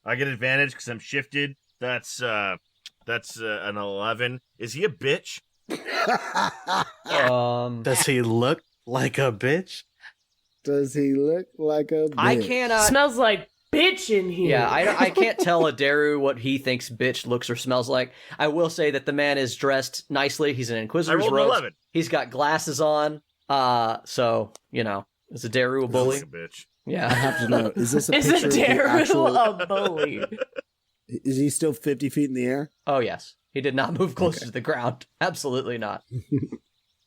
I get advantage because I'm shifted. That's an 11. Is he a bitch? Does he look like a bitch? Does he look like a bitch? I cannot. Smells like bitch in here. Yeah, I can't tell Adaru what he thinks bitch looks or smells like. I will say that the man is dressed nicely. He's in I Inquisitor's rolled an robes. 11. He's got glasses on. So is Adaru a bully? Like a bitch. I Yeah. have to know. Is this a Is picture a of the Daryl actual... a bully? Is he still 50 feet in the air? Oh yes, he did not move closer to the ground. Absolutely not.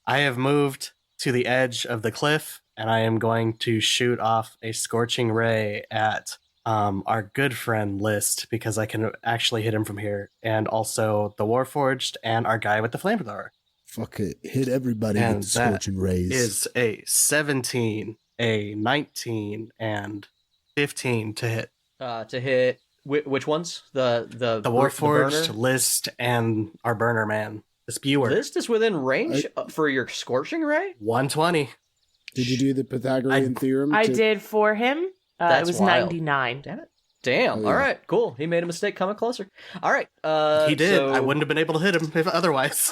I have moved to the edge of the cliff, and I am going to shoot off a scorching ray at our good friend List, because I can actually hit him from here, and also the Warforged and our guy with the flamethrower. Fuck it. Hit everybody And with the that scorching rays. Is a 17, a 19, and 15 to hit. To hit which ones? The The Warforged, burner? List, and our burner man. The Spewer. List is within range for your scorching ray. 120. Did you do the Pythagorean theorem? I to- did for him. It That's was wild. 99. Damn it. Damn. Oh, yeah. All right. Cool. He made a mistake coming closer. All right. He did. So, I wouldn't have been able to hit him if otherwise.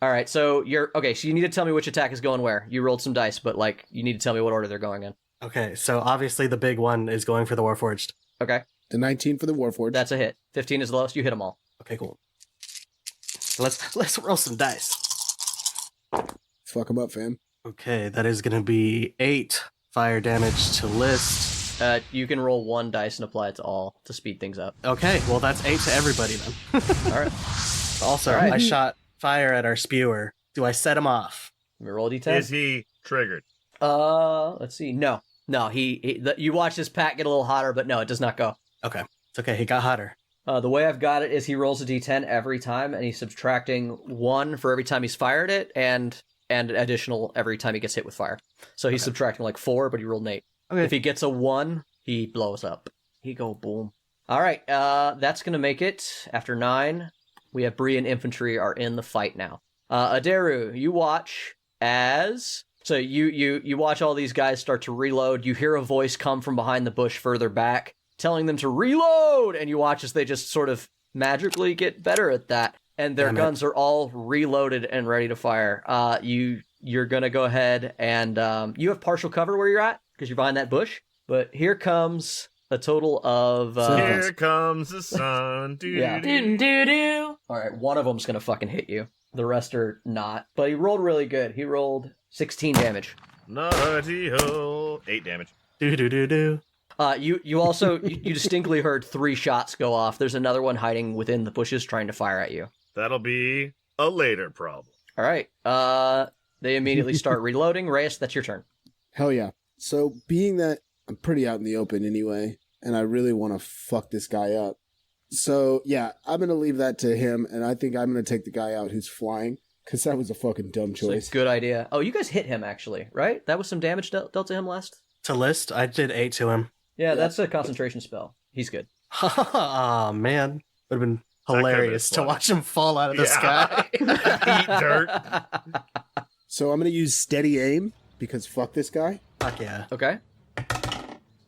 All right. So you're okay. So you need to tell me which attack is going where. You rolled some dice, but you need to tell me what order they're going in. Okay, so obviously the big one is going for the Warforged. Okay, The 19 for the Warforged. that's a hit. 15 is the lowest. You hit them all. Okay, cool. Let's roll some dice. Fuck him up, fam. Okay, that is going to be 8 fire damage to List. You can roll 1 dice and apply it to all to speed things up. Okay, well that's 8 to everybody then. All right. Also, All right. I shot fire at our spewer. Do I set him off? Let me roll a d10. Is he triggered? Let's see. No. You watch this pack get a little hotter, but no, it does not go. Okay, it's okay. He got hotter. The way I've got it is he rolls a d10 every time, and he's subtracting 1 for every time he's fired it, and additional every time he gets hit with fire. So he's subtracting like 4, but he rolled an 8. Okay. If he gets a 1, he blows up. He go boom. All right, that's gonna make it. After 9, we have Bree and infantry are in the fight now. Adaru, you watch as. So you watch all these guys start to reload. You hear a voice come from behind the bush further back, telling them to reload, and you watch as they just sort of magically get better at that, and their guns are all reloaded and ready to fire. You're gonna go ahead and you have partial cover where you're at because you're behind that bush. But here comes a total of Here comes the sun. Yeah. Do-do-do. all right, one of them's gonna fucking hit you. The rest are not. But he rolled really good. He rolled 16 damage. Nutty-ho. 8 damage. Do. You also you distinctly heard 3 shots go off. There's another one hiding within the bushes trying to fire at you. That'll be a later problem. All right. They immediately start reloading. Reyes, that's your turn. Hell yeah. So being that I'm pretty out in the open anyway, and I really want to fuck this guy up. So yeah, I'm going to leave that to him, and I think I'm going to take the guy out who's flying, because that was a fucking dumb It's choice. a good idea. Oh, you guys hit him actually, right? That was some damage dealt to him last? To List, I did 8 to him. Yeah, that's a concentration spell. He's good. Oh man, would have been hilarious to fun. watch him fall out of the sky. Eat dirt. So I'm going to use steady aim, because fuck this guy. Fuck yeah. Okay.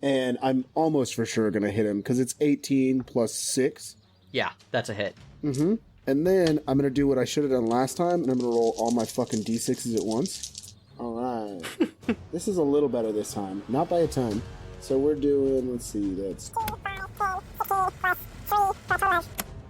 And I'm almost for sure going to hit him, because it's 18 plus 6. Yeah, that's a hit. Mm-hmm. And then I'm going to do what I should have done last time, and I'm going to roll all my fucking d6s at once. All right. This is a little better this time. Not by a ton. So we're doing, let's see, that's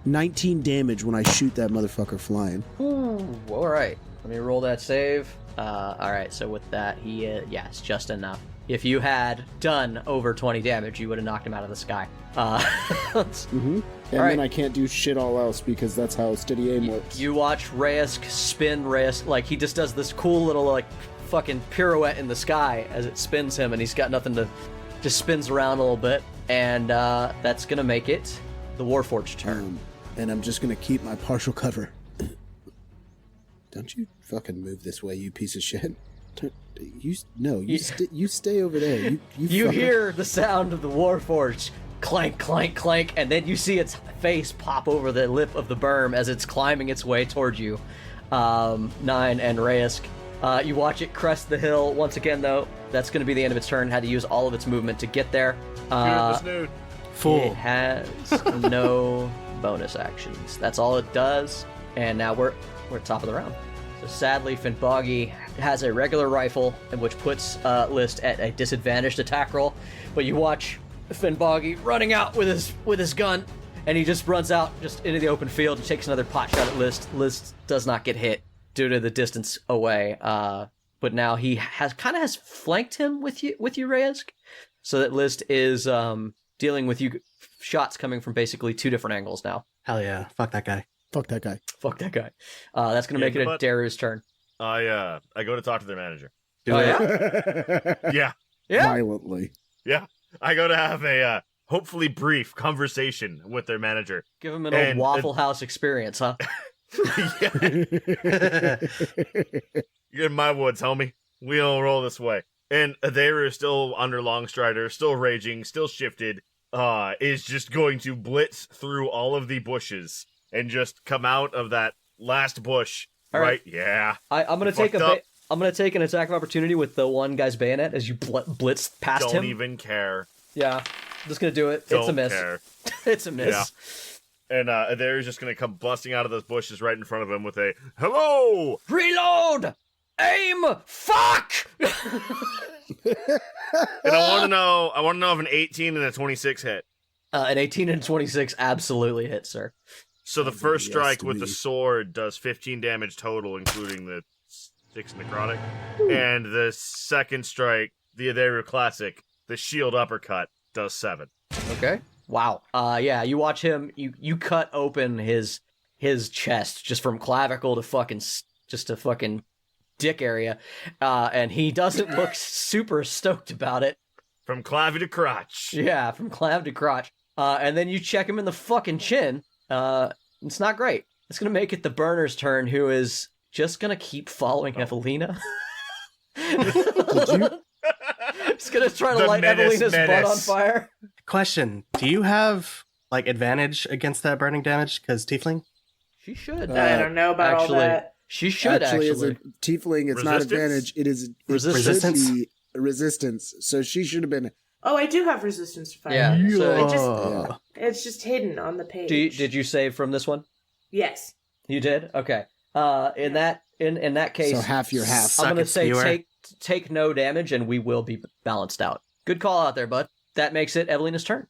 19 damage when I shoot that motherfucker flying. Ooh, all right. Let me roll that save. All right, so with that, it's just enough. If you had done over 20 damage, you would have knocked him out of the sky. Mm-hmm. And All right. then I can't do shit all else because that's how steady aim works. You watch Reyes spin like he just does this cool little like fucking pirouette in the sky as it spins him, and he's got nothing to, just spins around a little bit, and that's gonna make it the Warforged turn. And I'm just gonna keep my partial cover. Don't you fucking move this way, you piece of shit. You stay over there. You hear the sound of the Warforged clank, clank, clank, and then you see its face pop over the lip of the berm as it's climbing its way towards you. Nine and Reyes. You watch it crest the hill. Once again, though, that's going to be the end of its turn. Had to use all of its movement to get there. It has no bonus actions. That's all it does. And now we're at top of the round. So sadly, Finboggy has a regular rifle, which puts List at a disadvantaged attack roll. But you watch Finboggy running out with his gun, and he just runs out just into the open field and takes another pot shot at List. List does not get hit due to the distance away. But now he has flanked him with you, Reyes, so that List is dealing with you shots coming from basically two different angles now. Hell yeah. Fuck that guy. Fuck that guy. Fuck that guy. That's going to make it a Daru's turn. I go to talk to their manager. Yeah? Yeah? Violently. Yeah. I go to have a hopefully brief conversation with their manager. Give him an old Waffle House experience, huh? You're in my woods, homie. We don't roll this way. And Adaru is still under Longstrider, still raging, still shifted, is just going to blitz through all of the bushes and just come out of that last bush. All right. Yeah. I'm gonna take I'm gonna take an attack of opportunity with the one guy's bayonet as you blitz past him. Don't even care. Yeah, I'm just gonna do it. Don't it's a miss. care. It's a miss. Yeah. And Adaru's just gonna come busting out of those bushes right in front of him with a hello. Reload. Aim! Fuck! And I want to know if an 18 and a 26 hit. An 18 and 26 absolutely hit, sir. So the first Yes strike to with me. the sword does 15 damage total, including the 6 necrotic. And the second strike, the Adaru Classic, the shield uppercut, does 7. Okay. Wow. Yeah, you watch him, you cut open his chest just from clavicle to fucking dick area, and he doesn't look super stoked about it. From clavy to crotch. Yeah, from clav to crotch. And then you check him in the fucking chin. It's not great. It's gonna make it the burner's turn, who is just gonna keep following Evalina. He's gonna try to The light menace. Evelina's butt on fire. Question: do you have like advantage against that burning damage? Because tiefling. She should. I don't know about actually, all that. She should actually. as a tiefling, it's not Resistance? advantage. It is Resistance? Should be resistance. So she should have been. Oh, I do have resistance to fire. Yeah. So, Yeah. It's just hidden on the page. did you save from this one? Yes. You did. Okay. In that case, So half your half. Suck I'm gonna it, say skewer. take no damage, and we will be balanced out. Good call out there, bud. That makes it Evelina's turn.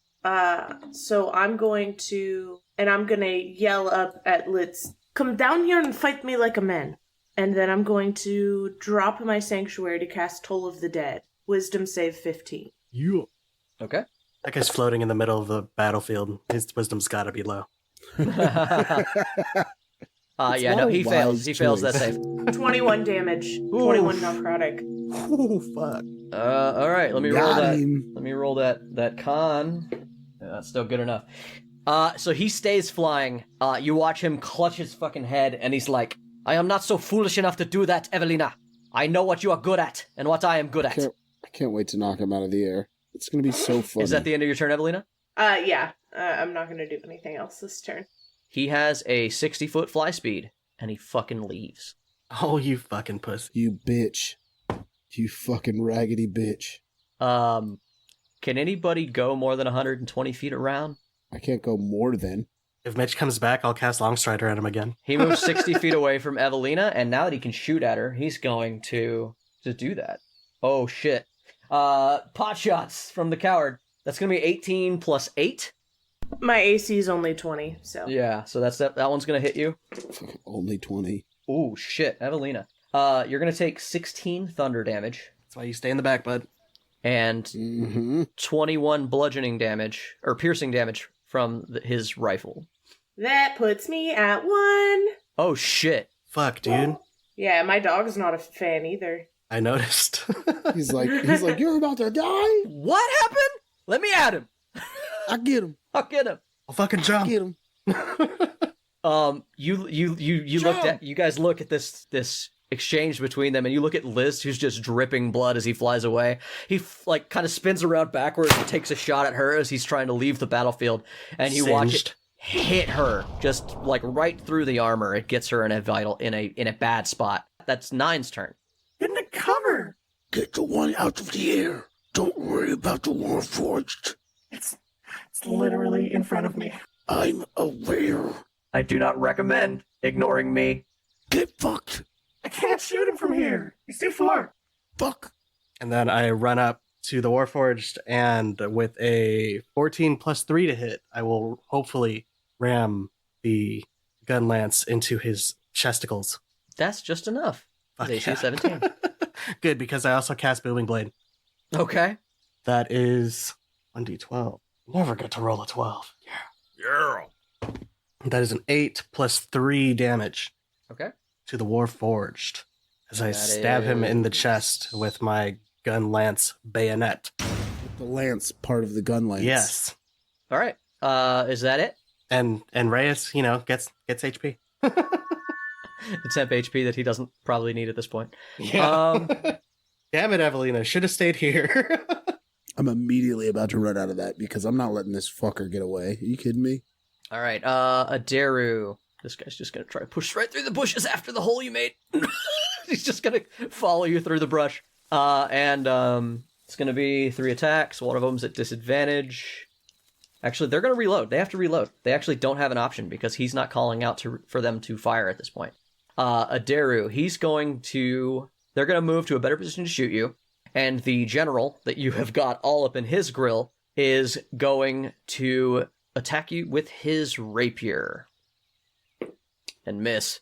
So I'm going to yell up at Litz, come down here and fight me like a man. And then I'm going to drop my sanctuary to cast Toll of the Dead. Wisdom save 15. Okay. That guy's floating in the middle of the battlefield. His wisdom's got to be low. Yeah, not no, a he fails. wise He fails that choice. save. 21 damage. 21 necrotic. Oh fuck! All right, let me roll Got that. him. Let me roll that con. Yeah, that's still good enough. So he stays flying. You watch him clutch his fucking head, and he's like, I am not so foolish enough to do that, Evalina. I know what you are good at, and what I am good at. I can't wait to knock him out of the air. It's gonna be so funny. Is that the end of your turn, Evalina? Yeah. I'm not going to do anything else this turn. He has a 60-foot fly speed, and he fucking leaves. Oh, you fucking pussy! You bitch. You fucking raggedy bitch. Can anybody go more than 120 feet around? I can't go more than. If Mitch comes back, I'll cast Longstrider at him again. He moves 60 feet away from Evalina, and now that he can shoot at her, he's going to do that. Oh, shit. Pot shots from the coward. That's going to be 18 plus 8. My AC is only 20, so. Yeah, so that one's going to hit you. Fucking only 20. Ooh, shit, Evalina. You're going to take 16 thunder damage That's why you stay in the back, bud. and Mm-hmm. 21 bludgeoning damage, or piercing damage from his rifle. That puts me at 1. Oh, shit. Fuck, dude. Yeah, my dog's not a fan either. I noticed. He's like, you're about to die? What happened? Let me at him. I get him. I'll get him. I'll fucking jump. Get him. You guys look at this exchange between them, and you look at Liz, who's just dripping blood as he flies away. He kind of spins around backwards and takes a shot at her as he's trying to leave the battlefield, and you watch it Singed. hit her just like right through the armor. It gets her in a bad spot. That's 9's turn. Get in the cover. Get the one out of the air. Don't worry about the Warforged. It's literally in front of me. I'm aware. I do not recommend ignoring me. Get fucked. I can't shoot him from here. He's too far. Fuck. And then I run up to the Warforged, and with a 14 plus 3 to hit, I will hopefully ram the gun lance into his chesticles. That's just enough. Fuck His AC is yeah. 17. Good, because I also cast Booming Blade. Okay. That is 1d12. Never get to roll a 12. Yeah. That is an 8 plus 3 damage Okay. to the Warforged as I That stab him in the is- chest with my gun lance bayonet. The lance part of the gun lance. Yes. All right. Is that it? And Reyes, gets HP. The temp HP that he doesn't probably need at this point. Yeah. Damn it, Evalina. Should have stayed here. I'm immediately about to run out of that because I'm not letting this fucker get away. Are you kidding me? All right. Adaru. This guy's just going to try to push right through the bushes after the hole you made. He's just going to follow you through the brush. And it's going to be 3 attacks. One of them's at disadvantage. Actually, they're going to reload. They have to reload. They actually don't have an option because he's not calling out for them to fire at this point. Adaru, he's going to They're going to move to a better position to shoot you. And the general that you have got all up in his grill is going to attack you with his rapier. And miss.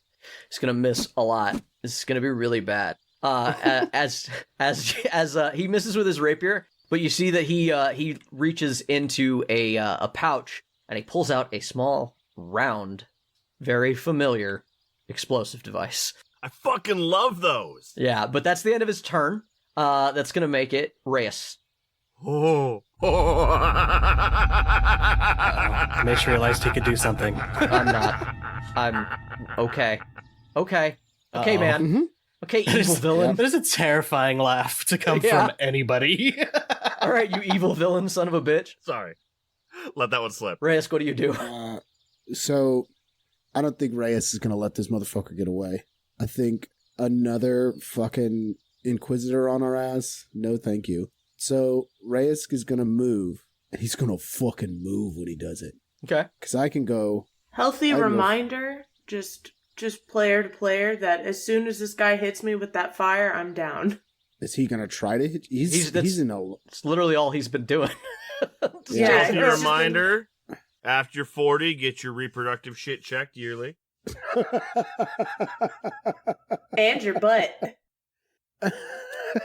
He's going to miss a lot. This is going to be really bad. As he misses with his rapier, but you see that he reaches into a pouch and he pulls out a small, round, very familiar explosive device. I fucking love those. Yeah, but that's the end of his turn. That's gonna make it Reyes. Oh. Mitch realized he could do something. I'm not. I'm okay. Okay, Uh-oh. man. Mm-hmm. Okay, evil villain. That is a terrifying laugh to come Yeah. from anybody. All right, you evil villain, son of a bitch. Sorry. Let that one slip. Reyes, what do you do? So, I don't think Reyes is going to let this motherfucker get away. I think another fucking Inquisitor on our ass? No, thank you. So, Reyes is going to move, and he's going to fucking move when he does it. Okay. Because I can go... Healthy I know. reminder, just player to player, that as soon as this guy hits me with that fire, I'm down. Is he going to try to hit? He's in a... It's literally all he's been doing. Yeah, Just a it's just reminder, after you're 40, get your reproductive shit checked yearly. And your butt.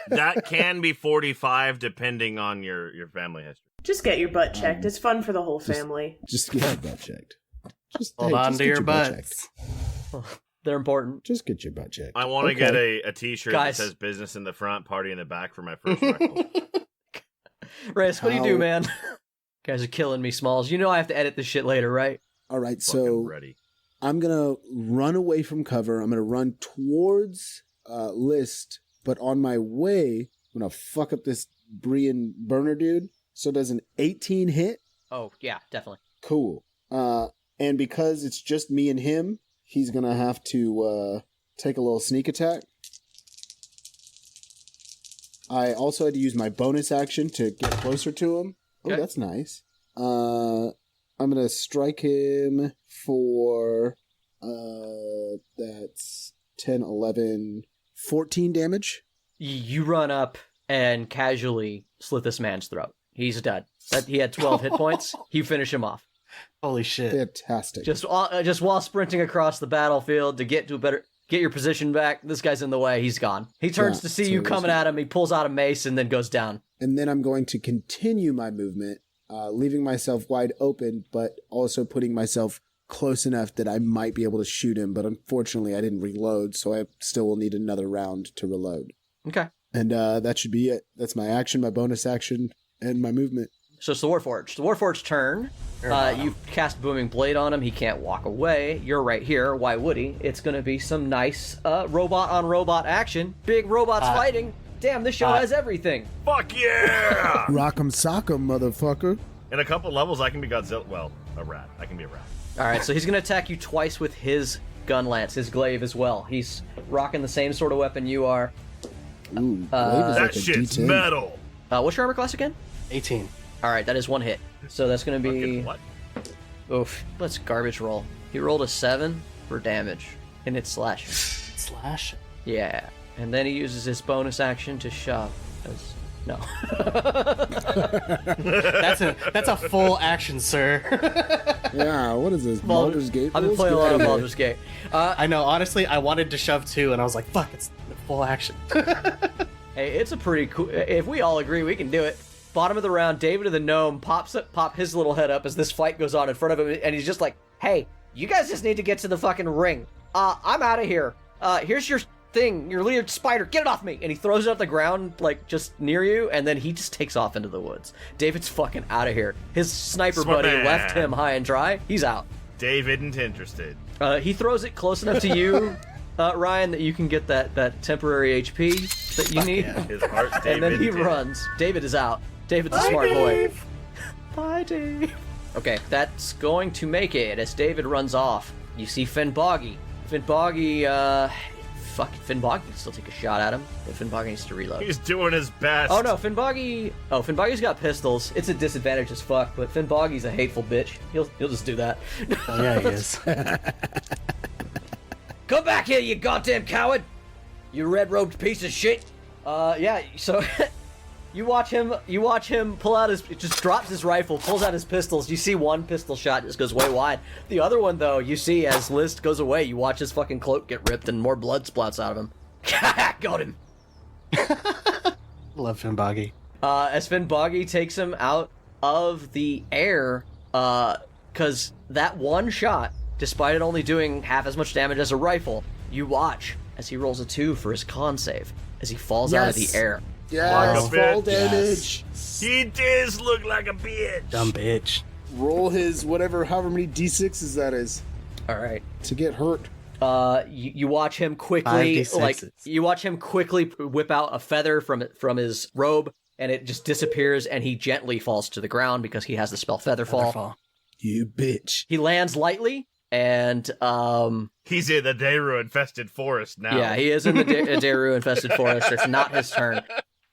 That can be 45 depending on your family history. Just get your butt checked. It's fun for the whole just- family. Just get your butt checked. Hold on just to get your butt butts. checked. They're important. Just get your butt checked. I want to Okay. get a t-shirt Guys. that says business in the front, party in the back for my first rifle. Reyes, what do you do, How- man? Guys are killing me, Smalls. You know I have to edit this shit later, right? All right, Fucking so ready. I'm going to run away from cover. I'm going to run towards List, but on my way, I'm going to fuck up this Brian burner dude. So does an 18 hit? Oh, yeah, definitely. Cool. And because it's just me and him, he's going to have to take a little sneak attack. I also had to use my bonus action to get closer to him. Oh, Okay. that's nice. I'm going to strike him for, that's 10, 11, 14 damage. You run up and casually slit this man's throat. He's dead. He had 12 hit points. You finish him off. Holy shit. Fantastic. Just while sprinting across the battlefield to get your position back. This guy's in the way. He's gone. He turns Yeah, to see so you he's- coming at him. He pulls out a mace and then goes down. And then I'm going to continue my movement, leaving myself wide open, but also putting myself close enough that I might be able to shoot him. But unfortunately, I didn't reload, so I still will need another round to reload. Okay. And that should be it. That's my action, my bonus action, and my movement. So it's the Warforged. The Warforged's turn. You cast Booming Blade on him. He can't walk away. You're right here. Why would he? It's going to be some nice robot-on-robot action. Big robots fighting. Damn, this show has everything. Fuck yeah! Rock'em sock'em, motherfucker. In a couple levels, I can be Godzilla. Well, a rat. I can be a rat. All right, so he's going to attack you twice with his gun lance, his glaive as well. He's rocking the same sort of weapon you are. Ooh, glaive is That like a shit's D10. metal. What's your armor class again? 18. All right, that is one hit. So that's going to be... Fucking what? Oof. Let's garbage roll. He rolled a 7 for damage, and it's slash. Slash. Yeah. And then he uses his bonus action to shove. No. That's a full action, sir. Yeah, what is this? Baldur's Gate? I've been rules? playing a Get lot of outta here. Baldur's Gate. I know, honestly, I wanted to shove too, and I was like, fuck, it's full action. Hey, it's a pretty cool... If we all agree, we can do it. Bottom of the round, David of the Gnome pop his little head up as this fight goes on in front of him, and he's just like, hey, you guys just need to get to the fucking ring. I'm out of here. Here's your thing, your leader spider, get it off me. And he throws it at the ground, like, just near you, and then he just takes off into the woods. David's fucking out of here. His sniper Smart buddy man. left him high and dry. He's out. David isn't interested. He throws it close enough to you, Ryan, that you can get that temporary HP that you need. His heart, David. And then he did. runs. David is out. David's a smart boy. Bye, Dave. Okay, that's going to make it as David runs off. You see Finboggy. Finboggy can still take a shot at him, but Finboggy needs to reload. He's doing his best. Oh no, Finboggy's got pistols. It's a disadvantage as fuck, but Finboggy's a hateful bitch. He'll just do that. Oh, yeah, he is. Come back here, you goddamn coward! You red-robed piece of shit. Yeah, so you watch him pull out just drops his rifle, pulls out his pistols. You see one pistol shot just goes way wide. The other one, though, you see as List goes away, you watch his fucking cloak get ripped and more blood splouts out of him. Got him. Love Finboggy. As Finboggy takes him out of the air, because that one shot, despite it only doing half as much damage as a rifle, you watch as he rolls a 2 for his con save, as he falls out of the air. Yes, Like a fall bitch. damage. He does look like a bitch. Dumb bitch. Roll his however many d6s that is Alright. to get hurt. You watch him quickly, 5d6s. you watch him quickly whip out a feather from his robe, and it just disappears, and he gently falls to the ground because he has the spell Featherfall. Featherfall. You bitch. He lands lightly, and He's in the Daru-infested forest now. yeah, he is in the Daru-infested forest. It's not his turn.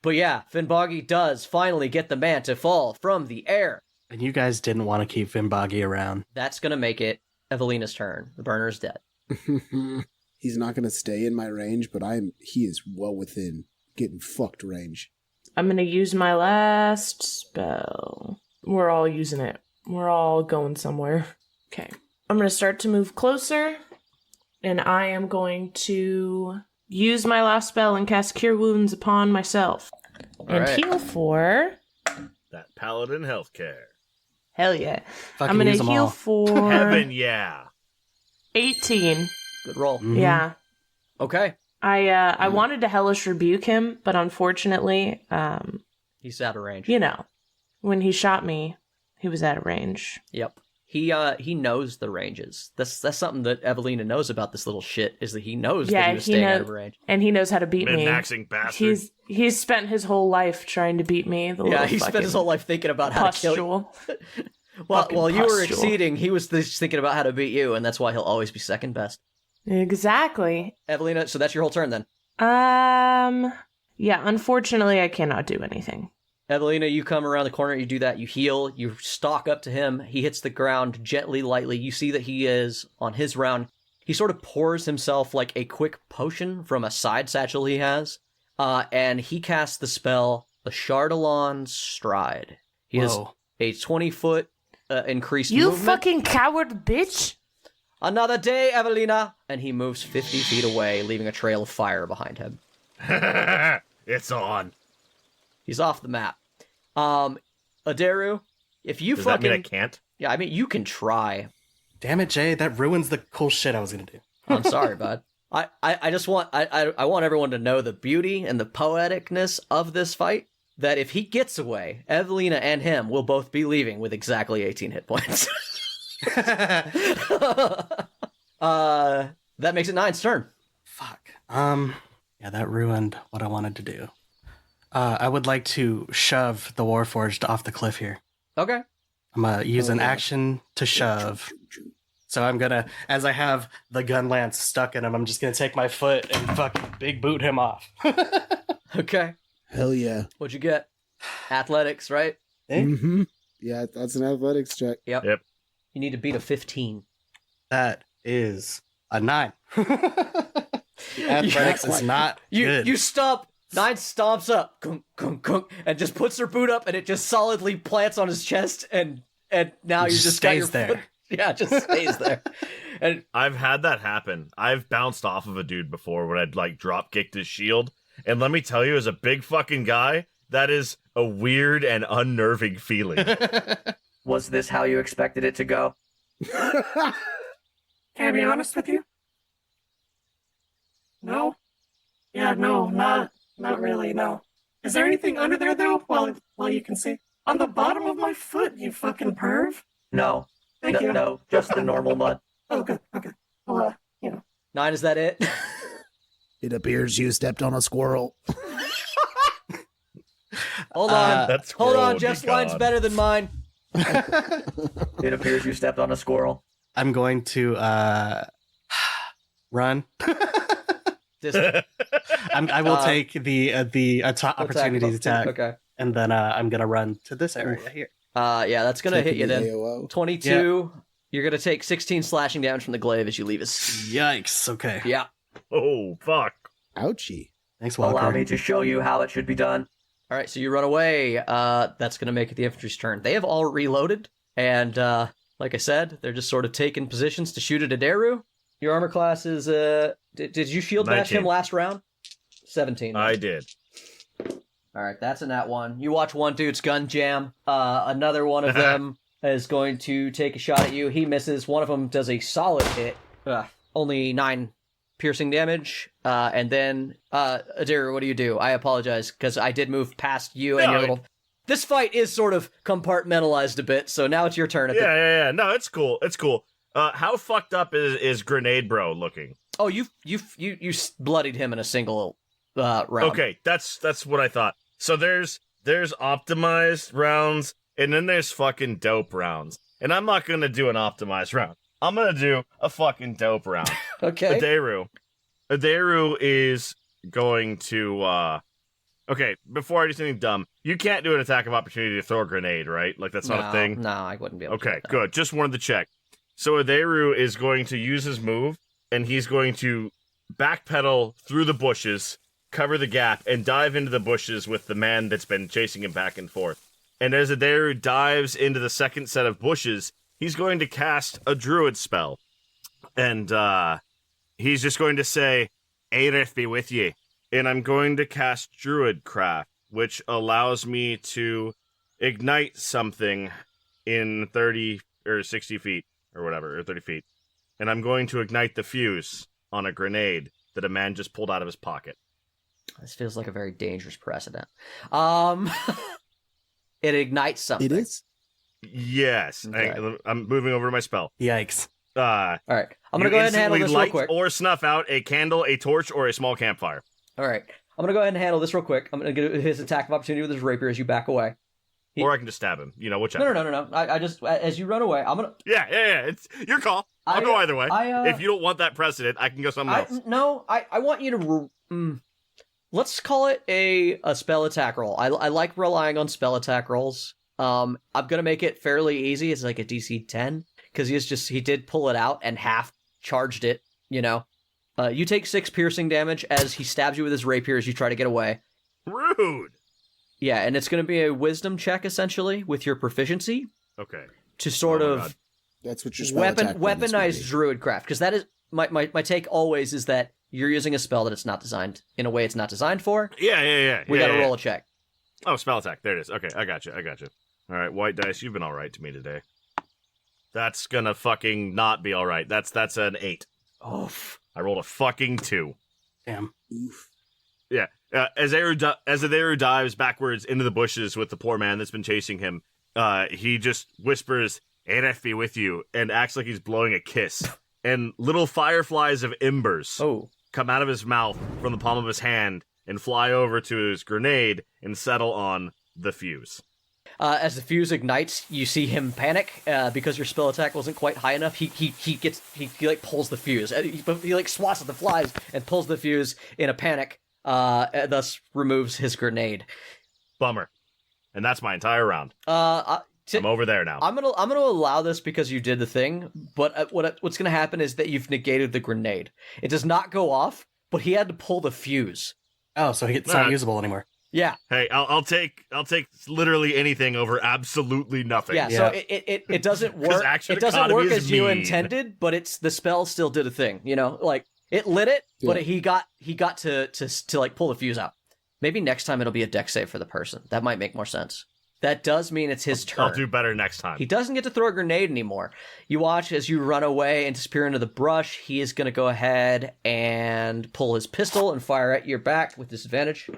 But yeah, Finboggy does finally get the man to fall from the air. And you guys didn't want to keep Finboggy around. That's gonna make it Evalina's turn. The burner is dead. He's not gonna stay in my range, but he is well within getting fucked range. I'm gonna use my last spell. We're all using it. We're all going somewhere. Okay. I'm gonna start to move closer, and I am going to use my last spell and cast Cure Wounds upon myself. And Alright. heal for... That paladin healthcare. Hell yeah. Fucking I'm gonna use 'em heal all. for... Heaven, yeah. 18. Good roll. Mhm. Yeah. Okay. I wanted to Hellish Rebuke him, but unfortunately, He's out of range. when he shot me, he was out of range. Yep. He knows the ranges. That's something that Evalina knows about this little shit, is that he knows that he was staying out of range. And he knows how to beat me. Min-maxing bastard. He's spent his whole life trying to beat me. Yeah, he spent his whole life thinking about how to kill you. pustule. While you were pustule. exceeding, he was just thinking about how to beat you, and that's why he'll always be second best. Exactly. Evalina, so that's your whole turn then. Yeah, unfortunately, I cannot do anything. Evalina, you come around the corner, you do that, you heal, you stalk up to him, he hits the ground gently, lightly, you see that he is, on his round, he sort of pours himself like a quick potion from a side satchel he has, and he casts the spell, the Chardalon Stride. He has Whoa. a 20-foot increased You movement. fucking coward bitch! Another day, Evalina! And he moves 50 feet away, leaving a trail of fire behind him. It's on. He's off the map. Adaru, if you Does fucking... that mean I can't? Yeah, I mean, you can try. Damn it, Jay. That ruins the cool shit I was going to do. I'm sorry, bud. I just want... I want everyone to know the beauty and the poeticness of this fight, that if he gets away, Evalina and him will both be leaving with exactly 18 hit points. That makes it 9's turn. Fuck. Yeah, that ruined what I wanted to do. I would like to shove the Warforged off the cliff here. Okay. I'm gonna use an yeah. action to shove. So I'm gonna, as I have the gun lance stuck in him, I'm just gonna take my foot and fucking big boot him off. Okay. Hell yeah. What'd you get? Athletics, right? Mm-hmm. Yeah, that's an athletics check. Yep. Yep. You need to beat a 15. That is a 9. Athletics is not good. You stop. 9 stomps up, gunk, gunk, gunk, and just puts her boot up, and it just solidly plants on his chest, and now It you just got stays your there. foot. Yeah, it just stays there. And I've had that happen. I've bounced off of a dude before when I'd like drop kicked his shield. And let me tell you, as a big fucking guy, that is a weird and unnerving feeling. was this how you expected it to go? Can I be honest with you? No? Yeah, no, not really, no. Is there anything under there, though, while you can see? On the bottom of my foot, you fucking perv? No. Thank you. No, just the normal mud. Oh, good, okay. Well, 9, is that it? It appears you stepped on a squirrel. Hold on. That Hold squirrel on, would be Jeff's line's gone. better than mine. It appears you stepped on a squirrel. I'm going to run. Just I will take the opportunity to attack, Okay. and then I'm gonna run to this area here. Yeah, that's gonna hit you Taking the then. AOO. 22. You're gonna take 16 slashing damage from the glaive as you leave us. Yikes! Okay. Yeah. Oh, fuck. Ouchie. Thanks, Walker. Allow me to show you how it should be done. All right, so you run away. That's going to make it the infantry's turn. They have all reloaded, and like I said, they're just sort of taking positions to shoot at Adaru. Your armor class is... Did you shield bash 19. him last round? 17. I did. All right, that's in that one. You watch one dude's gun jam. Another one of them is going to take a shot at you. He misses. One of them does a solid hit. Only 9 piercing damage. And then, Adair, what do you do? I apologize, because I did move past you and your little... This fight is sort of compartmentalized a bit, so now it's your turn. Yeah. No, it's cool. It's cool. How fucked up is Grenade Bro looking? Oh, you bloodied him in a single round. Okay, that's what I thought. So there's optimized rounds, and then there's fucking dope rounds. And I'm not gonna do an optimized round. I'm gonna do a fucking dope round. Okay. Adaru is going to okay, before I do something dumb, you can't do an attack of opportunity to throw a grenade, right? Like that's not a thing? No, I wouldn't be able to do Okay, that. good. Just wanted to check. So Adaru is going to use his move, and he's going to backpedal through the bushes, cover the gap, and dive into the bushes with the man that's been chasing him back and forth. And as Adaru dives into the second set of bushes, he's going to cast a druid spell. And he's just going to say, Aerith be with ye. And I'm going to cast Druidcraft, which allows me to ignite something in 30 or 60 feet, or whatever, or 30 feet. And I'm going to ignite the fuse on a grenade that a man just pulled out of his pocket. This feels like a very dangerous precedent. It ignites something. It is? Yes. Okay. I'm moving over to my spell. Yikes. All right. I'm going to go ahead and handle this real light quick. or snuff out a candle, a torch, or a small campfire. All right. I'm going to go ahead and handle this real quick. I'm going to get his attack of opportunity with his rapier as you back away. Or I can just stab him. Whichever. No. I just, as you run away, I'm going to... Yeah. It's your call. I'll go either way. If you don't want that precedent, I can go something else. No, I want you to... let's call it a spell attack roll. I like relying on spell attack rolls. I'm going to make it fairly easy. It's like a DC 10. Because he did pull it out and half charged it, You take 6 piercing damage as he stabs you with his rapier as you try to get away. Rude. Yeah, and it's going to be a wisdom check, essentially, with your proficiency. Okay. To sort of... God. That's what your spell attack bonus weaponize Druidcraft. Because that is... My take always is that you're using a spell that it's not designed... In a way it's not designed for. Yeah. We got to roll a check. Oh, spell attack. There it is. Okay, I got you. All right, white dice, you've been all right to me today. That's gonna fucking not be all right. That's an 8. Oof. I rolled a fucking 2. Damn. Oof. Yeah. As Adaru dives backwards into the bushes with the poor man that's been chasing him, he just whispers, Aerith be with you, and acts like he's blowing a kiss. And little fireflies of embers come out of his mouth from the palm of his hand and fly over to his grenade and settle on the fuse. As the fuse ignites, you see him panic because your spell attack wasn't quite high enough. He pulls the fuse. He swats at the flies and pulls the fuse in a panic. Thus removes his grenade. Bummer. And that's my entire round. I'm over there now. I'm gonna allow this because you did the thing. But what's gonna happen is that you've negated the grenade. It does not go off, but he had to pull the fuse. Oh, so it's not usable anymore. Yeah. Hey, I'll take literally anything over absolutely nothing. Yeah. So it doesn't work. It doesn't work as you intended, but the spell still did a thing. It lit it, but he got to pull the fuse out. Maybe next time it'll be a dex save for the person. That might make more sense. That does mean it's his turn. I'll do better next time. He doesn't get to throw a grenade anymore. You watch as you run away and disappear into the brush. He is going to go ahead and pull his pistol and fire at your back with disadvantage.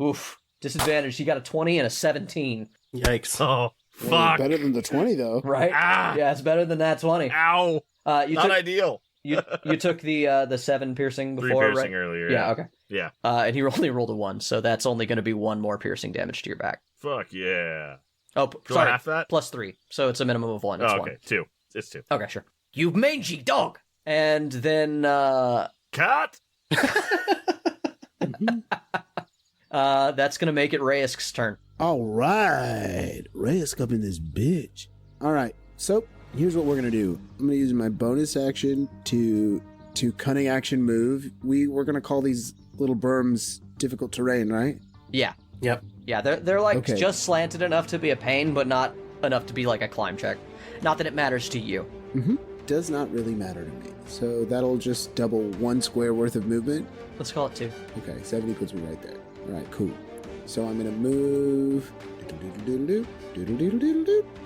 Oof. Disadvantage. He got a 20 and a 17. Yikes. Oh, Well, fuck. better than the 20, though. Right? Ah. Yeah, it's better than that 20. Ow. Not ideal. You took the 7 piercing before, 3 piercing right? earlier. Yeah, okay. Yeah. And he only rolled a 1, so that's only going to be 1 more piercing damage to your back. Fuck yeah. Oh, Do sorry. I half that? Plus 3, so it's a minimum of 1. It's okay. 1. 2. It's 2. Okay, sure. You mangy dog! And then, Cut! that's going to make it Raisk's turn. All right. Reyes up in this bitch. All right. So here's what we're going to do. I'm going to use my bonus action to cunning action move. We're going to call these little berms difficult terrain, right? Yeah. Yep. Yeah, they're like Okay. just slanted enough to be a pain, but not enough to be like a climb check. Not that it matters to you. Does not really matter to me. So that'll just double 1 square worth of movement. Let's call it 2. Okay, 70 puts me right there. All right, cool. So I'm going to move,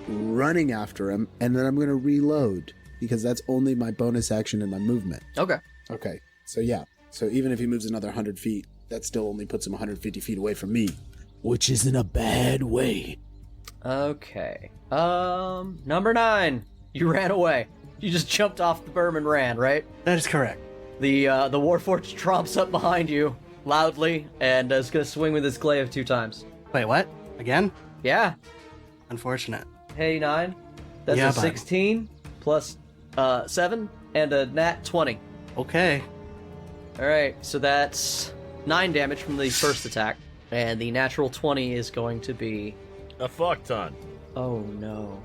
running after him, and then I'm going to reload because that's only my bonus action and my movement. Okay. Okay, so yeah. So even if he moves another 100 feet, that still only puts him 150 feet away from me, which isn't a bad way. Okay. Number 9. You ran away. You just jumped off the berm and ran, right? That is correct. The Warforged tromps up behind you loudly and is gonna swing with his glaive 2 times. Wait, what? Again? Yeah. Unfortunate. Hey, 9. That's Yeah, a bud. 16 plus 7 and a nat 20. Okay. All right, so that's 9 damage from the first attack, and the natural 20 is going to be. A fuck ton. Oh no.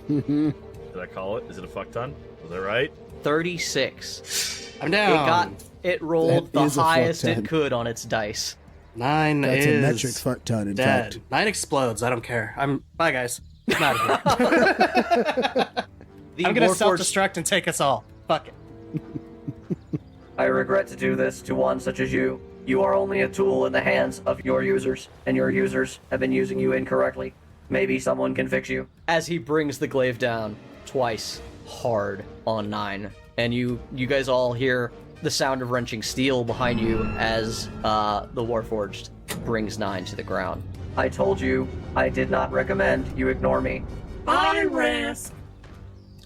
Did I call it? Is it a fuck ton? Was that right? 36. I'm down. It rolled That the is a fuck highest ton. it could on its dice. 9 That's is a metric fuck ton, in dead. fact. 9 explodes. I don't care. Bye, guys. I'm out of here. The I'm gonna Warforged- self-destruct and take us all. Fuck it. I regret to do this to one such as you. You are only a tool in the hands of your users, and your users have been using you incorrectly. Maybe someone can fix you. As he brings the glaive down twice hard on 9, and you guys all hear the sound of wrenching steel behind you as the Warforged brings 9 to the ground. I told you, I did not recommend you ignore me. Bye, Risk.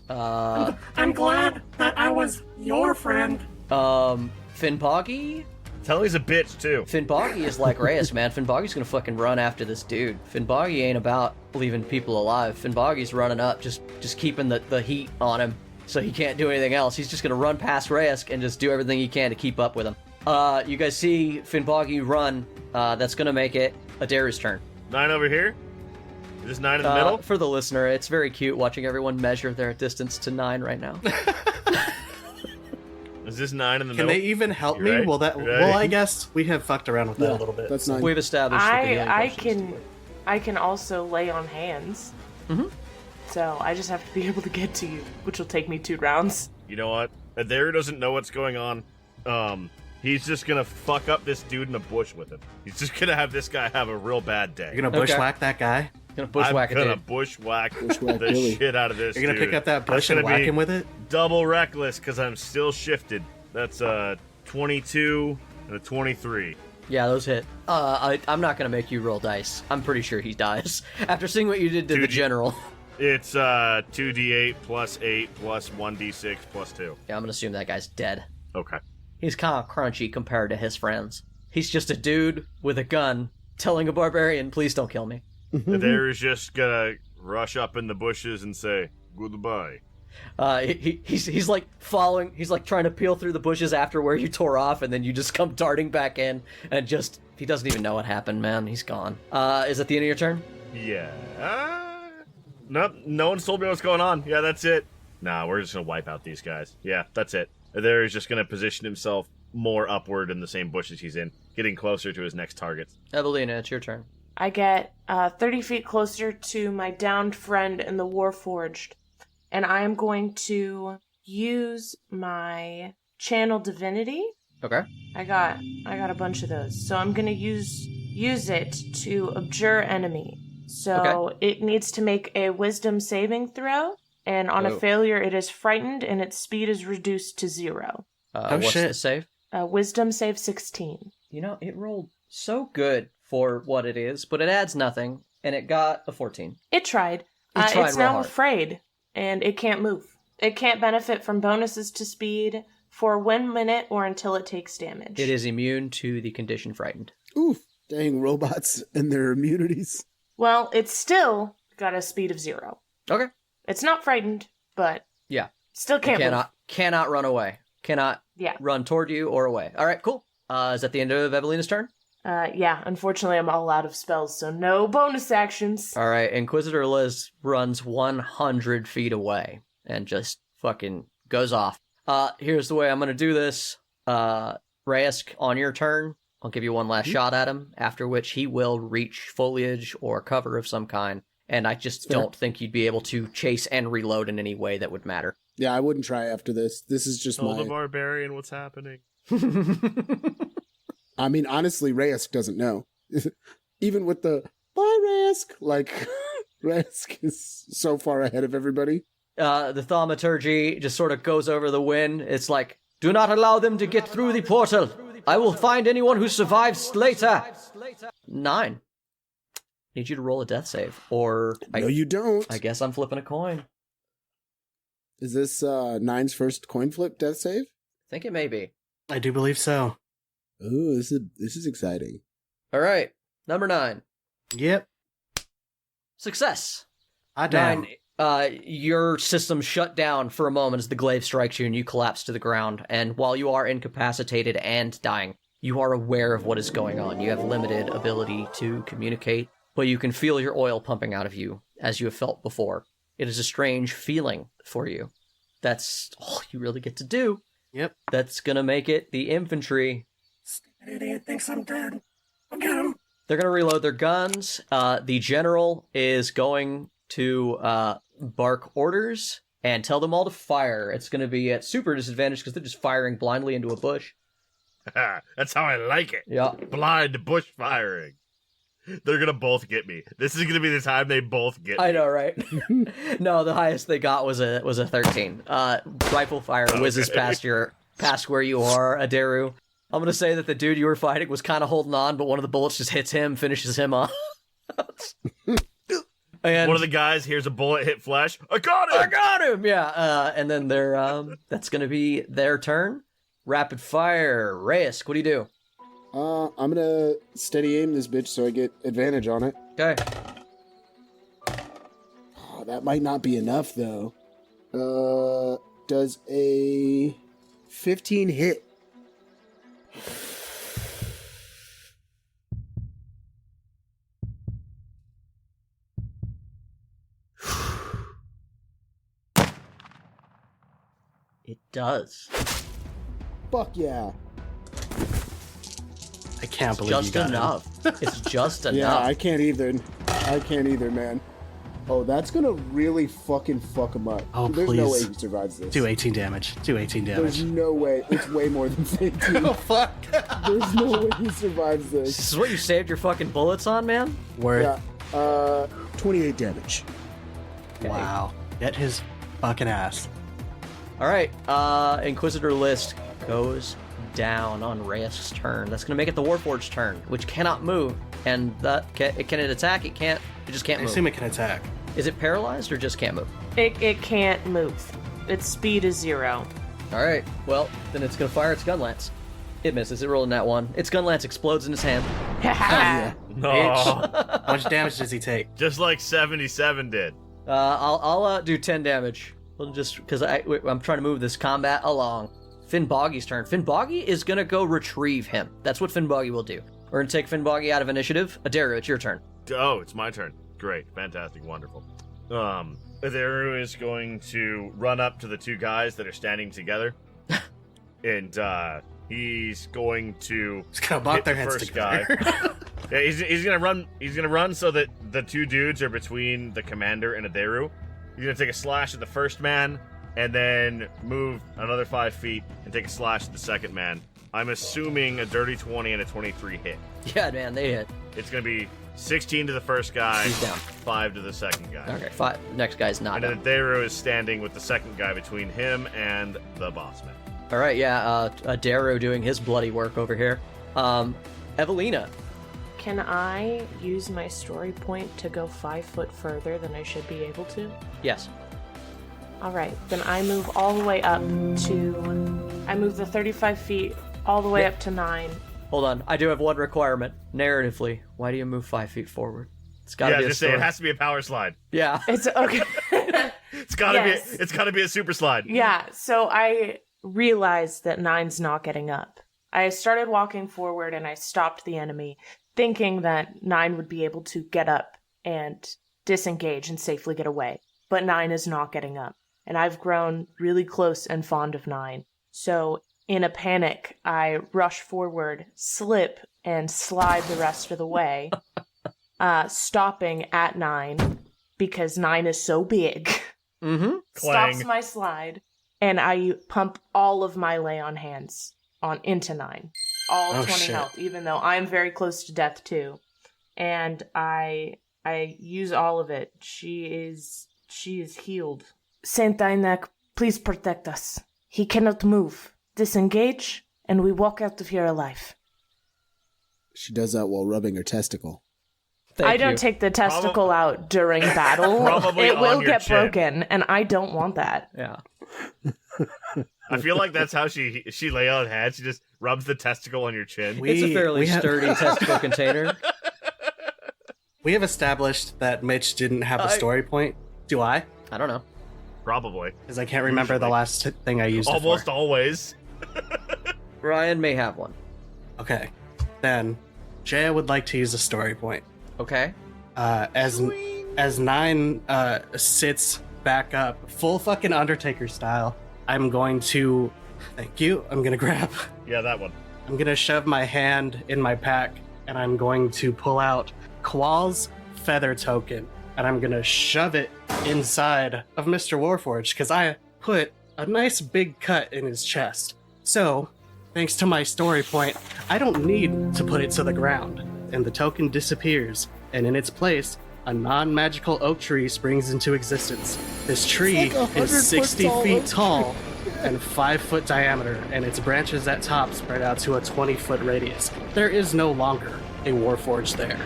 I'm glad that I was your friend. Finboggy? Tell him he's a bitch, too. Finboggy is like Reyes, man. Finboggy's gonna fucking run after this dude. Finboggy ain't about leaving people alive. Finboggy's running up, just keeping the heat on him so he can't do anything else. He's just gonna run past Reyes and just do everything he can to keep up with him. You guys see Finboggy run. That's gonna make it Adair's turn. 9 over here? Is this 9 in the middle? For the listener, it's very cute watching everyone measure their distance to 9 right now. Is this 9 in the Can middle? they even help You me? right? Well, that. Right. Well, I guess we have fucked around with that a little bit. That's 9. We've established that the healing I potions- can also lay on hands. So I just have to be able to get to you, which will take me 2 rounds. You know what? Adair doesn't know what's going on. He's just gonna fuck up this dude in the bush with him. He's just gonna have this guy have a real bad day. You're gonna bushwhack that guy. Gonna bushwhack I'm it. gonna dude. bushwhack Bushwhack the Billy. shit out of this You're gonna dude. pick up that That's bush and gonna whack be him with it. double reckless because I'm still shifted. That's 22 and a 23. Yeah, those hit. I'm not gonna make you roll dice. I'm pretty sure he dies after seeing what you did to the 2D. general. It's 2d8 plus 8 plus 1d6 plus 2. Yeah, I'm gonna assume that guy's dead. Okay. He's kind of crunchy compared to his friends. He's just a dude with a gun telling a barbarian, "Please don't kill me." Adair is just gonna rush up in the bushes and say goodbye. He's like following. He's like trying to peel through the bushes after where you tore off, and then you just come darting back in, and just he doesn't even know what happened, man. He's gone. Is that the end of your turn? Yeah. Nope. No one's told me what's going on. Yeah, that's it. Nah, we're just gonna wipe out these guys. Yeah, that's it. Adair is just gonna position himself more upward in the same bushes he's in, getting closer to his next targets. Evalina, it's your turn. I get 30 feet closer to my downed friend in the Warforged, and I am going to use my Channel Divinity. Okay. I got a bunch of those, so I'm gonna use it to abjure enemy. So it needs to make a Wisdom saving throw, and on a Whoa. failure, it is frightened, and its speed is reduced to 0. What's shit. the save? Wisdom save 16. You know, it rolled so good for what it is, but it adds nothing, and it got a 14. It tried. It tried It's real now hard. afraid, and it can't move. It can't benefit from bonuses to speed for 1 minute or until it takes damage. It is immune to the condition frightened. Oof. Dang robots and their immunities. Well, it's still got a speed of 0. Okay. It's not frightened, but Yeah. still can't move. Cannot run away. Cannot Yeah. run toward you or away. All right, cool. Is that the end of Evelina's turn? Yeah, unfortunately I'm all out of spells, so no bonus actions. All right, Inquisitor Liz runs 100 feet away and just fucking goes off. Here's the way I'm going to do this. Raysk, on your turn, I'll give you one last shot at him, after which he will reach foliage or cover of some kind, and I just don't think you'd be able to chase and reload in any way that would matter. Yeah, I wouldn't try after this. This is just Tell the barbarian what's happening. I mean, honestly, Reyes doesn't know. Even with the, bye, Reyes, like, Reyes is so far ahead of everybody. The thaumaturgy just sort of goes over the wind. It's like, do not allow them to get through the portal. I will find anyone who survives later. 9. Need you to roll a death save. Or... No, you don't. I guess I'm flipping a coin. Is this 9's first coin flip death save? I think it may be. I do believe so. Ooh, this is exciting. All right. Number 9. Yep. Success. I down. 9. Your system shut down for a moment as the glaive strikes you and you collapse to the ground. And while you are incapacitated and dying, you are aware of what is going on. You have limited ability to communicate, but you can feel your oil pumping out of you as you have felt before. It is a strange feeling for you. That's all you really get to do. Yep. That's gonna make it the infantry. Stupid idiot thinks I'm dead. I'll get him. They're gonna reload their guns. The general is going to bark orders and tell them all to fire. It's gonna be at super disadvantage because they're just firing blindly into a bush. That's how I like it. Yeah. Blind bush firing. They're gonna both get me. This is gonna be the time they both get me. I know, right? No, the highest they got was a 13. Rifle fire whizzes past where you are, Adaru. I'm gonna say that the dude you were fighting was kind of holding on, but one of the bullets just hits him, finishes him off. And one of the guys hears a bullet hit flesh. I got him! Yeah. And then that's gonna be their turn. Rapid fire. Reyes, what do you do? I'm gonna steady aim this bitch so I get advantage on it. Okay. Oh, that might not be enough, though. Does a 15 hit? It does. Fuck yeah. I can't believe Just you got enough. It's just enough. Yeah, I can't either. Man. Oh, that's gonna really fucking fuck him up. Oh, There's please. no way he survives this. Do 18 damage. Do 18 There's damage. no way. It's way more than 15. Oh, fuck. There's no way he survives this. This is what you saved your fucking bullets on, man? Worth. Yeah. 28 damage. Okay. Wow. Get his fucking ass. All right. Inquisitor list goes down on Reyes' turn. That's going to make it the Warforged's turn, which cannot move. And can it attack? It can't. It just can't I move. assume it can attack. Is it paralyzed or just can't move? It can't move. Its speed is 0. All right. Well, then it's going to fire its gun lance. It misses. It rolled in that one. Its gun lance explodes in his hand. No. How much damage does he take? Just like 77 did. I'll do 10 damage. Well, just because I'm trying to move this combat along. Finnboggy's turn. Finnboggy is going to go retrieve him. That's what Finnboggy will do. We're going to take Finnboggy out of initiative. Adaru, it's your turn. Oh, it's my turn. Great. Fantastic. Wonderful. Adaru is going to run up to the two guys that are standing together. And, he's going to He's gonna bop hit their the heads first together. guy. Yeah, he's gonna run so that the two dudes are between the commander and Adaru. He's gonna take a slash at the first man, and then move another 5 feet and take a slash at the second man. I'm assuming a dirty 20 and a 23 hit. Yeah, man, they hit. It's gonna be 16 to the first guy, He's down. 5 to the second guy. Okay, 5. Next guy's not And then down. Adaru is standing with the second guy between him and the bossman. All right, yeah, Adaru doing his bloody work over here. Evalina. Can I use my story point to go 5 foot further than I should be able to? Yes. Alright, then I move all the way up to... I move the 35 feet all the way up to 9. Hold on, I do have one requirement. Narratively, why do you move 5 feet forward? It's gotta Yeah, be a just say story. it has to be a power slide. Yeah. It's okay. It's gotta Yes. be. It's gotta be a super slide. Yeah, so I realized that 9's not getting up. I started walking forward and I stopped the enemy, thinking that 9 would be able to get up and disengage and safely get away. But 9 is not getting up. And I've grown really close and fond of 9. So In a panic, I rush forward, slip, and slide the rest of the way, stopping at 9 because 9 is so big. Mm-hmm. Stops my slide, and I pump all of my lay on hands into 9. All 20 shit. health, even though I'm very close to death too. And I use all of it. She is healed. Saint Einak, please protect us. He cannot move. Disengage, and we walk out of here alive. She does that while rubbing her testicle. I don't take the testicle out during battle. Probably It will on your get chin. broken, and I don't want that. Yeah. I feel like that's how she lay on hands. She just rubs the testicle on your chin. It's a fairly have- sturdy testicle container. We have established that Mitch didn't have a story point. Do I? I don't know. Probably. Because I can't remember the Usually. last thing I used Almost it for. always. Ryan may have one. Okay. Then, Jaya would like to use a story point. Okay. As 9 sits back up, full fucking Undertaker style, I'm going to... Thank you. I'm going to grab... Yeah, that one. I'm going to shove my hand in my pack, and I'm going to pull out Qual's feather token, and I'm going to shove it inside of Mr. Warforged, because I put a nice big cut in his chest. So, thanks to my story point, I don't need to put it to the ground, and the token disappears, and in its place, a non-magical oak tree springs into existence. This tree It's like a 100 is 60 foot tall feet oak tall and 5 foot diameter, and its branches at top spread out to a 20-foot radius. There is no longer a Warforged there.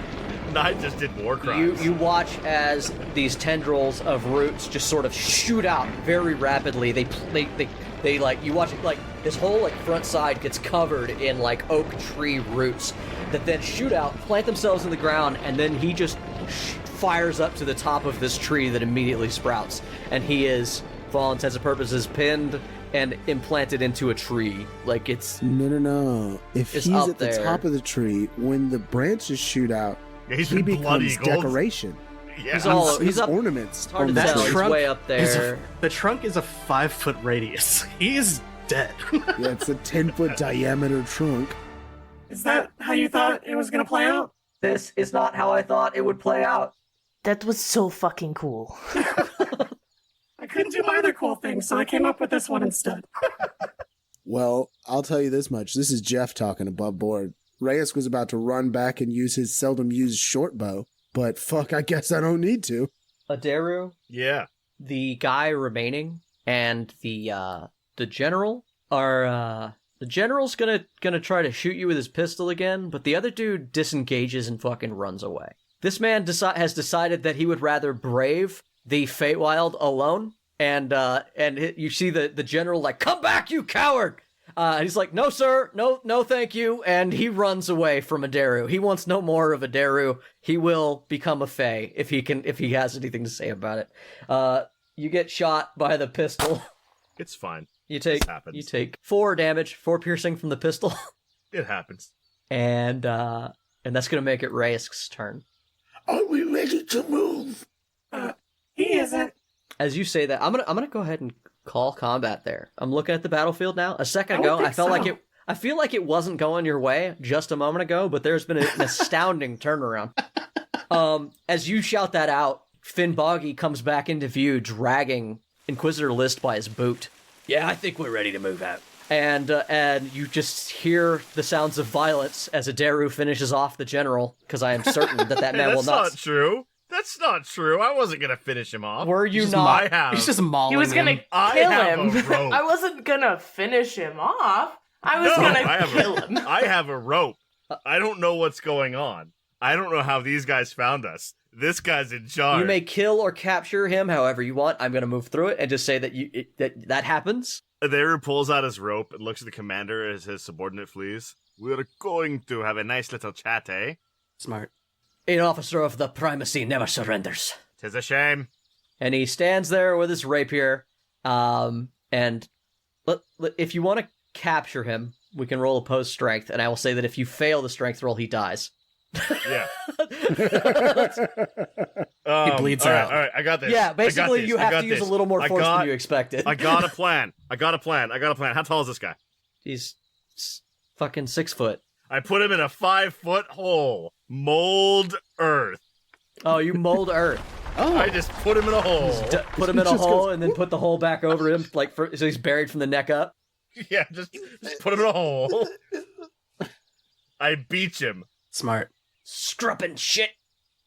Knight just did war crimes. You watch as these tendrils of roots just sort of shoot out very rapidly. They like, you watch it, like this whole like front side gets covered in like oak tree roots that then shoot out, plant themselves in the ground, and then he just fires up to the top of this tree that immediately sprouts, and he is, for all intents and purposes, pinned and implanted into a tree. Like it's No. If It's he's up at the there. top of the tree, when the branches shoot out, Yeah, he's he been blood becomes eagled. decoration. Yeah. He's all- He's up- ornaments. it's hard on to the tell. tree. He's way up there. The trunk is a 5-foot radius. He is dead. Yeah, it's a 10-foot diameter trunk. Is that how you thought it was gonna play out? This is not how I thought it would play out. That was so fucking cool. I couldn't do my other cool thing, so I came up with this one instead. Well, I'll tell you this much. This is Jeff talking above board. Reyes was about to run back and use his seldom used short bow, but fuck, I guess I don't need to. Adaru, Yeah. the guy remaining, and the general are the general's gonna try to shoot you with his pistol again, but the other dude disengages and fucking runs away. This man has decided that he would rather brave the Feywild alone, and you see the general like, "Come back, you coward!" And he's like, "No, sir, no, thank you," and he runs away from Adaru. He wants no more of Adaru. He will become a Fey if he has anything to say about it. You get shot by the pistol. It's fine. You This happens. take 4 damage, 4 piercing from the pistol, It happens. and that's gonna make it Raysk's turn. Are we ready to move? He isn't. As you say that, I'm gonna go ahead and call combat there. I'm looking at the battlefield now. A second I ago, don't I think felt like so. it. I feel like it wasn't going your way just a moment ago, but there's been an astounding turnaround. As you shout that out, Finn Boggy comes back into view, dragging Inquisitor List by his boot. Yeah, I think we're ready to move out. And you just hear the sounds of violence as Adaru finishes off the general, because I am certain that man will That's not. not true. That's not true. I wasn't gonna finish him off. Were you Just not? I have. He's just mauling He was gonna him. I kill have him. a rope. I wasn't gonna finish him off. I was No, gonna I have kill him. I have a rope. I don't know what's going on. I don't know how these guys found us. This guy's in charge. You may kill or capture him however you want. I'm going to move through it and just say that that happens. Adaru pulls out his rope and looks at the commander as his subordinate flees. We're going to have a nice little chat, eh? Smart. An officer of the primacy never surrenders. 'Tis a shame. And he stands there with his rapier. And if you want to capture him, we can roll opposed strength. And I will say that if you fail the strength roll, he dies. Yeah. He bleeds all right, out. All right, I got this. Yeah, I basically got you this. I have got to use this. a little more I force got- than you expected. I got a plan. How tall is this guy? fucking 6 foot. I put him in a 5-foot hole. Mold earth. Oh, you mold earth. I just put him in a hole. Put him in a hole and then put the hole back over him, so he's buried from the neck up. Yeah, just put him in a hole. I beach him. Smart. Struppin' shit.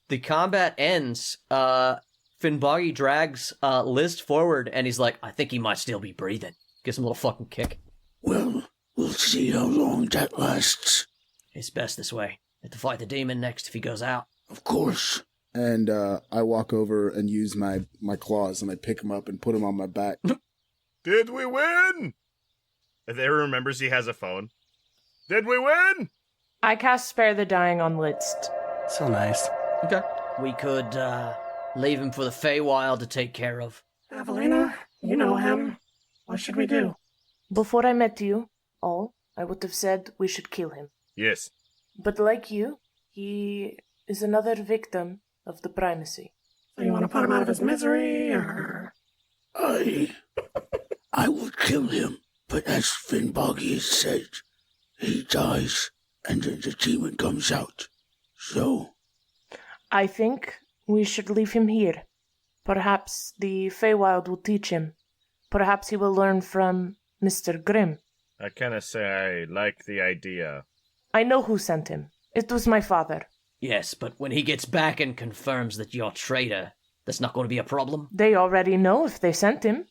The combat ends. Finboggy drags List forward, and he's like, I think he might still be breathing. Gives him a little fucking kick. Well, we'll see how long that lasts. It's best this way. Have to fight the demon next if he goes out. Of course. And I walk over and use my claws, and I pick him up and put him on my back. Did we win? If everyone remembers he has a phone. Did we win? I cast Spare the Dying on List. So nice. Okay. We could leave him for the Feywild to take care of. Evalina, you know him. What should we do? Before I met you all, I would have said we should kill him. Yes. But like you, he is another victim of the primacy. So you want to put him out of his misery, or...? I would kill him, but as Finboggy has said, he dies, and then the demon comes out. So... I think we should leave him here. Perhaps the Feywild will teach him. Perhaps he will learn from Mr. Grimm. I cannot say I like the idea. I know who sent him. It was my father. Yes, but when he gets back and confirms that you're a traitor, that's not going to be a problem. They already know if they sent him.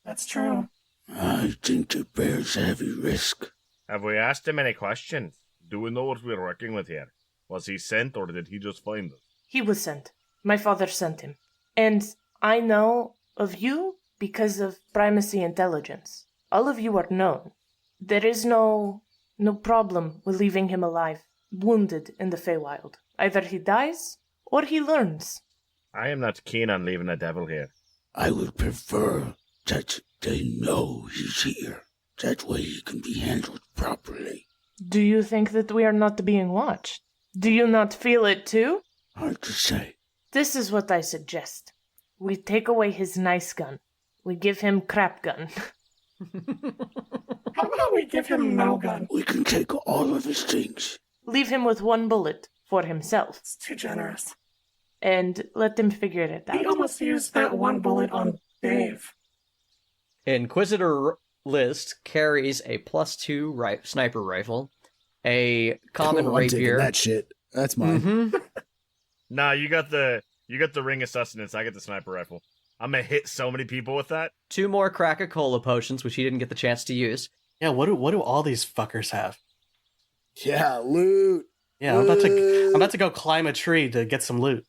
That's true. I think it bears a heavy risk. Have we asked him any questions? Do we know what we're working with here? Was he sent, or did he just find us? He was sent. My father sent him. And I know of you because of primacy intelligence. All of you are known. There is no problem with leaving him alive, wounded in the Feywild. Either he dies, or he learns. I am not keen on leaving a devil here. I would prefer that they know he's here. That way he can be handled properly. Do you think that we are not being watched? Do you not feel it too? Hard to say. This is what I suggest. We take away his nice gun. We give him crap gun. How about we give him no gun? We can take all of his things. Leave him with one bullet for himself. It's too generous. And let them figure it He out. almost used that one bullet on Dave. Inquisitor List carries a +2 sniper rifle, a common I'm taking rapier. that shit. That's mine. Mm-hmm. Nah, you got the ring of sustenance. I get the sniper rifle. I'm gonna hit so many people with that. 2 more Crack-A-Cola potions, which he didn't get the chance to use. Yeah, what do all these fuckers have? Yeah, loot. Yeah, I'm about to go climb a tree to get some loot.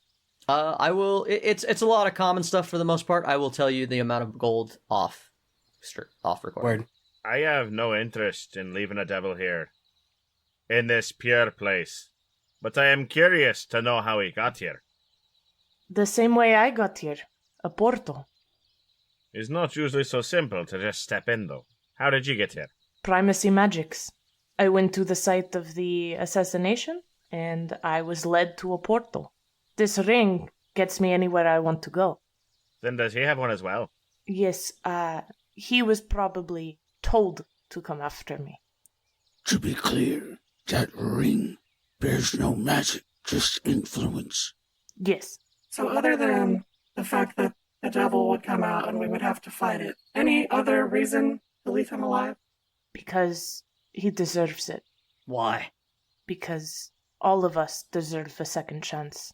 I will. It's a lot of common stuff for the most part. I will tell you the amount of gold off record. Word. I have no interest in leaving a devil here, in this pure place. But I am curious to know how he got here. The same way I got here. A portal. It's not usually so simple to just step in, though. How did you get here? Primacy magics. I went to the site of the assassination, and I was led to a portal. This ring gets me anywhere I want to go. Then does he have one as well? Yes, he was probably told to come after me. To be clear, that ring bears no magic, just influence. Yes. So other than the fact that the devil would come out and we would have to fight it, any other reason to leave him alive? Because he deserves it. Why? Because all of us deserve a second chance.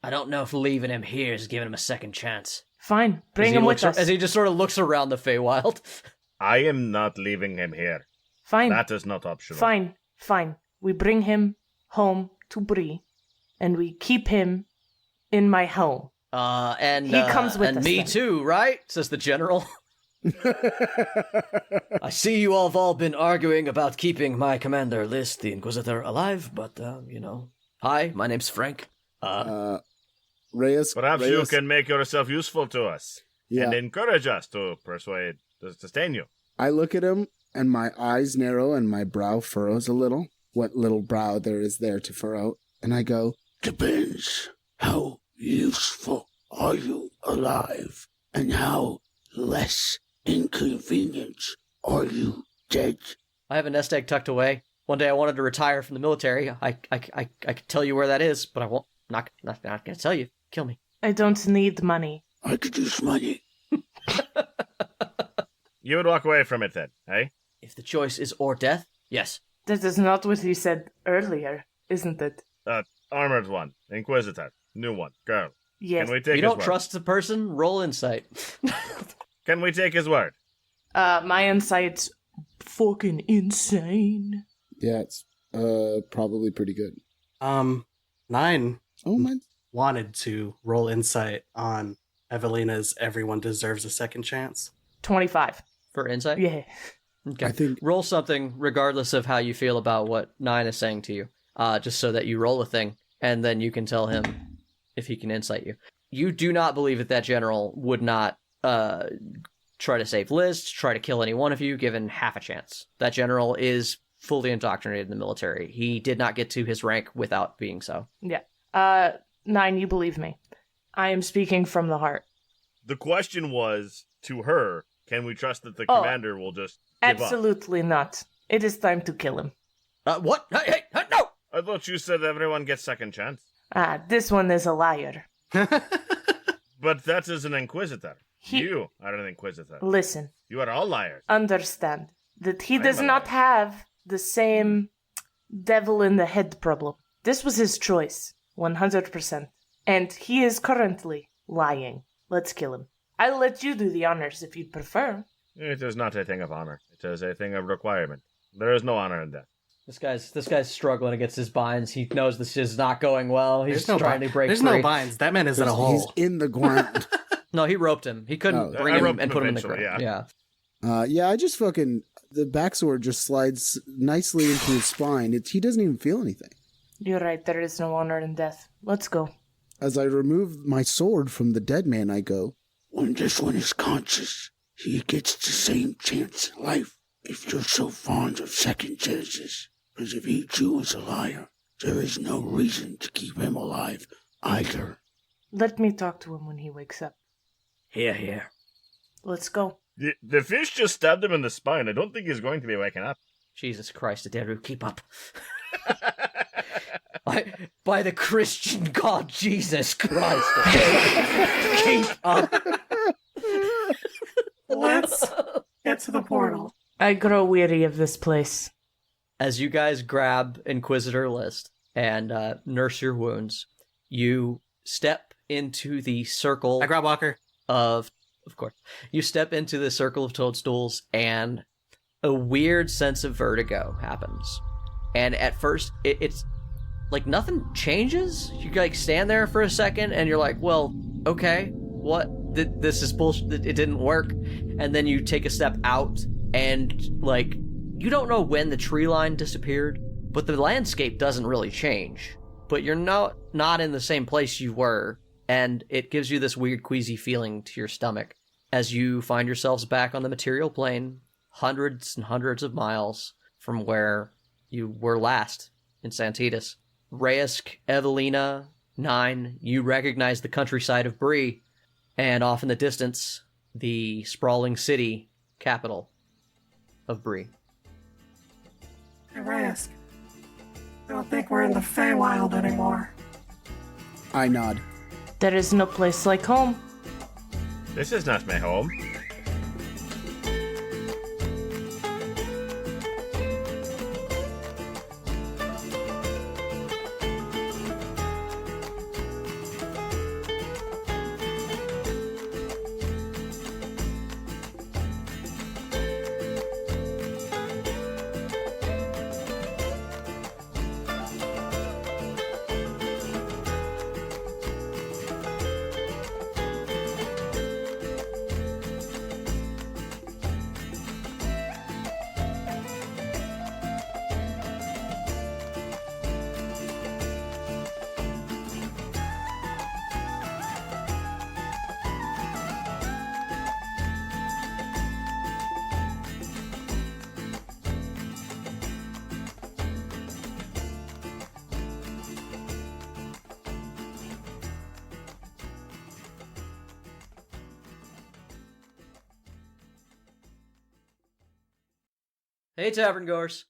I don't know if leaving him here is giving him a second chance. Fine, bring him with us. As he just sort of looks around the Feywild. I am not leaving him here. Fine. That is not optional. Fine. We bring him home to Bree, and we keep him in my home. And he comes with and us. Me then. too, right? Says the general. I see you all have all been arguing about keeping my commander List, the Inquisitor, alive, but hi, my name's Frank. Reyes. Perhaps Reyes, you can make yourself useful to us Yeah. and encourage us to sustain you. I look at him, and my eyes narrow, and my brow furrows a little. What little brow there is there to furrow. And I go, Depends. How useful are you alive? And how less inconvenient are you dead? I have a nest egg tucked away. One day I wanted to retire from the military. I could tell you where that is, but I won't. Not gonna tell you. Kill me. I don't need money. I could use money. You would walk away from it then, eh? If the choice is or death, yes. That is not what you said earlier, isn't it? Armored one. Inquisitor. New one. Girl. Yes. Can we If take you his don't word? trust the person, roll insight. Can we take his word? My insight's fucking insane. Yeah, it's probably pretty good. 9 Oh my! wanted to roll insight on Evalina's "Everyone Deserves a Second Chance." 25. For insight? Yeah. Okay. I think Roll something regardless of how you feel about what 9 is saying to you. Just so that you roll a thing, and then you can tell him if he can insight you. You do not believe that general would not try to save Liz, try to kill any one of you, given half a chance. That general is fully indoctrinated in the military. He did not get to his rank without being so. Yeah. 9, you believe me. I am speaking from the heart. The question was, to her, can we trust that the commander will just give up? Absolutely not. It is time to kill him. What? Hey, no! I thought you said everyone gets second chance. This one is a liar. But that is an inquisitor. He- You are an inquisitor. Listen, You are all liars. understand that he I does am a not liar. have the same devil in the head problem. This was his choice, 100%. And he is currently lying. Let's kill him. I'll let you do the honors if you'd prefer. It is not a thing of honor. It is a thing of requirement. There is no honor in death. This guy's struggling against his binds. He knows this is not going well. He's trying to break There's free. no binds. That man is in a hole. he's in the ground. No, he roped him. He couldn't Oh. bring I him roped and him put him in the eventually, ground. yeah. Yeah. I just fucking the backsword just slides nicely into his spine. He doesn't even feel anything. You're right, there is no honor in death. Let's go. As I remove my sword from the dead man, I go, When this one is conscious, he gets the same chance in life. If you're so fond of second chances, because if he too is a liar, there is no reason to keep him alive either. Let me talk to him when he wakes up. Here. Let's go. The fish just stabbed him in the spine. I don't think he's going to be waking up. Jesus Christ, Aderu, keep up. By the Christian God Jesus Christ. Keep up. Let's get to the portal. I grow weary of this place. As you guys grab Inquisitor List and nurse your wounds, you step into the circle I grab Walker. of course. You step into the circle of toadstools and a weird sense of vertigo happens. And at first, it's like nothing changes. You like stand there for a second and you're like, well, okay, what? This is bullshit. It didn't work. And then you take a step out and like, you don't know when the tree line disappeared, but the landscape doesn't really change. But you're not in the same place you were, and it gives you this weird queasy feeling to your stomach as you find yourselves back on the material plane, hundreds and hundreds of miles from where you were last in Santitas. Reyes, Evalina, 9, you recognize the countryside of Bree, and off in the distance, the sprawling city capital of Bree. Hey, Rask. I don't think we're in the Feywild anymore. I nod. There is no place like home. This is not my home. Hey, Tavern Goers.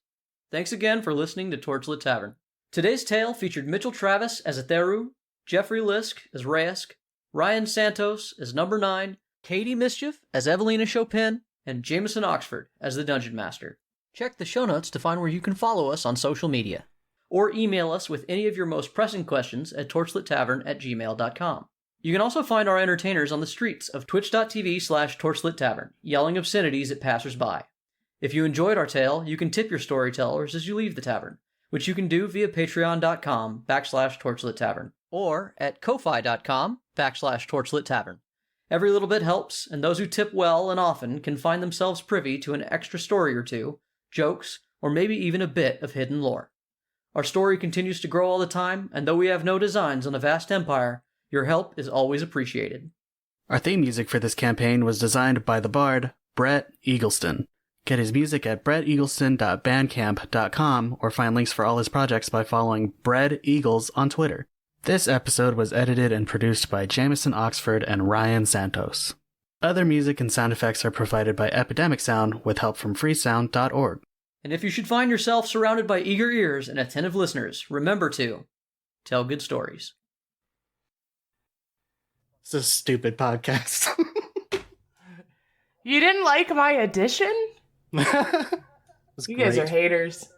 Thanks again for listening to Torchlit Tavern. Today's tale featured Mitchell Travis as Atheru, Jeffrey Lisk as Raisk, Ryan Santos as Number 9, Katie Mischief as Evalina Chopin, and Jameson Oxford as the Dungeon Master. Check the show notes to find where you can follow us on social media. Or email us with any of your most pressing questions at torchlittavern@gmail.com. You can also find our entertainers on the streets of twitch.tv/torchlittavern, yelling obscenities at passersby. If you enjoyed our tale, you can tip your storytellers as you leave the tavern, which you can do via patreon.com/torchlittavern, or at ko-fi.com/torchlittavern. Every little bit helps, and those who tip well and often can find themselves privy to an extra story or two, jokes, or maybe even a bit of hidden lore. Our story continues to grow all the time, and though we have no designs on a vast empire, your help is always appreciated. Our theme music for this campaign was designed by the bard, Brett Eagleston. Get his music at bretteagleston.bandcamp.com or find links for all his projects by following Bread Eagles on Twitter. This episode was edited and produced by Jameson Oxford and Ryan Santos. Other music and sound effects are provided by Epidemic Sound with help from freesound.org. And if you should find yourself surrounded by eager ears and attentive listeners, remember to tell good stories. It's a stupid podcast. You didn't like my addition? It was You guys are great. haters.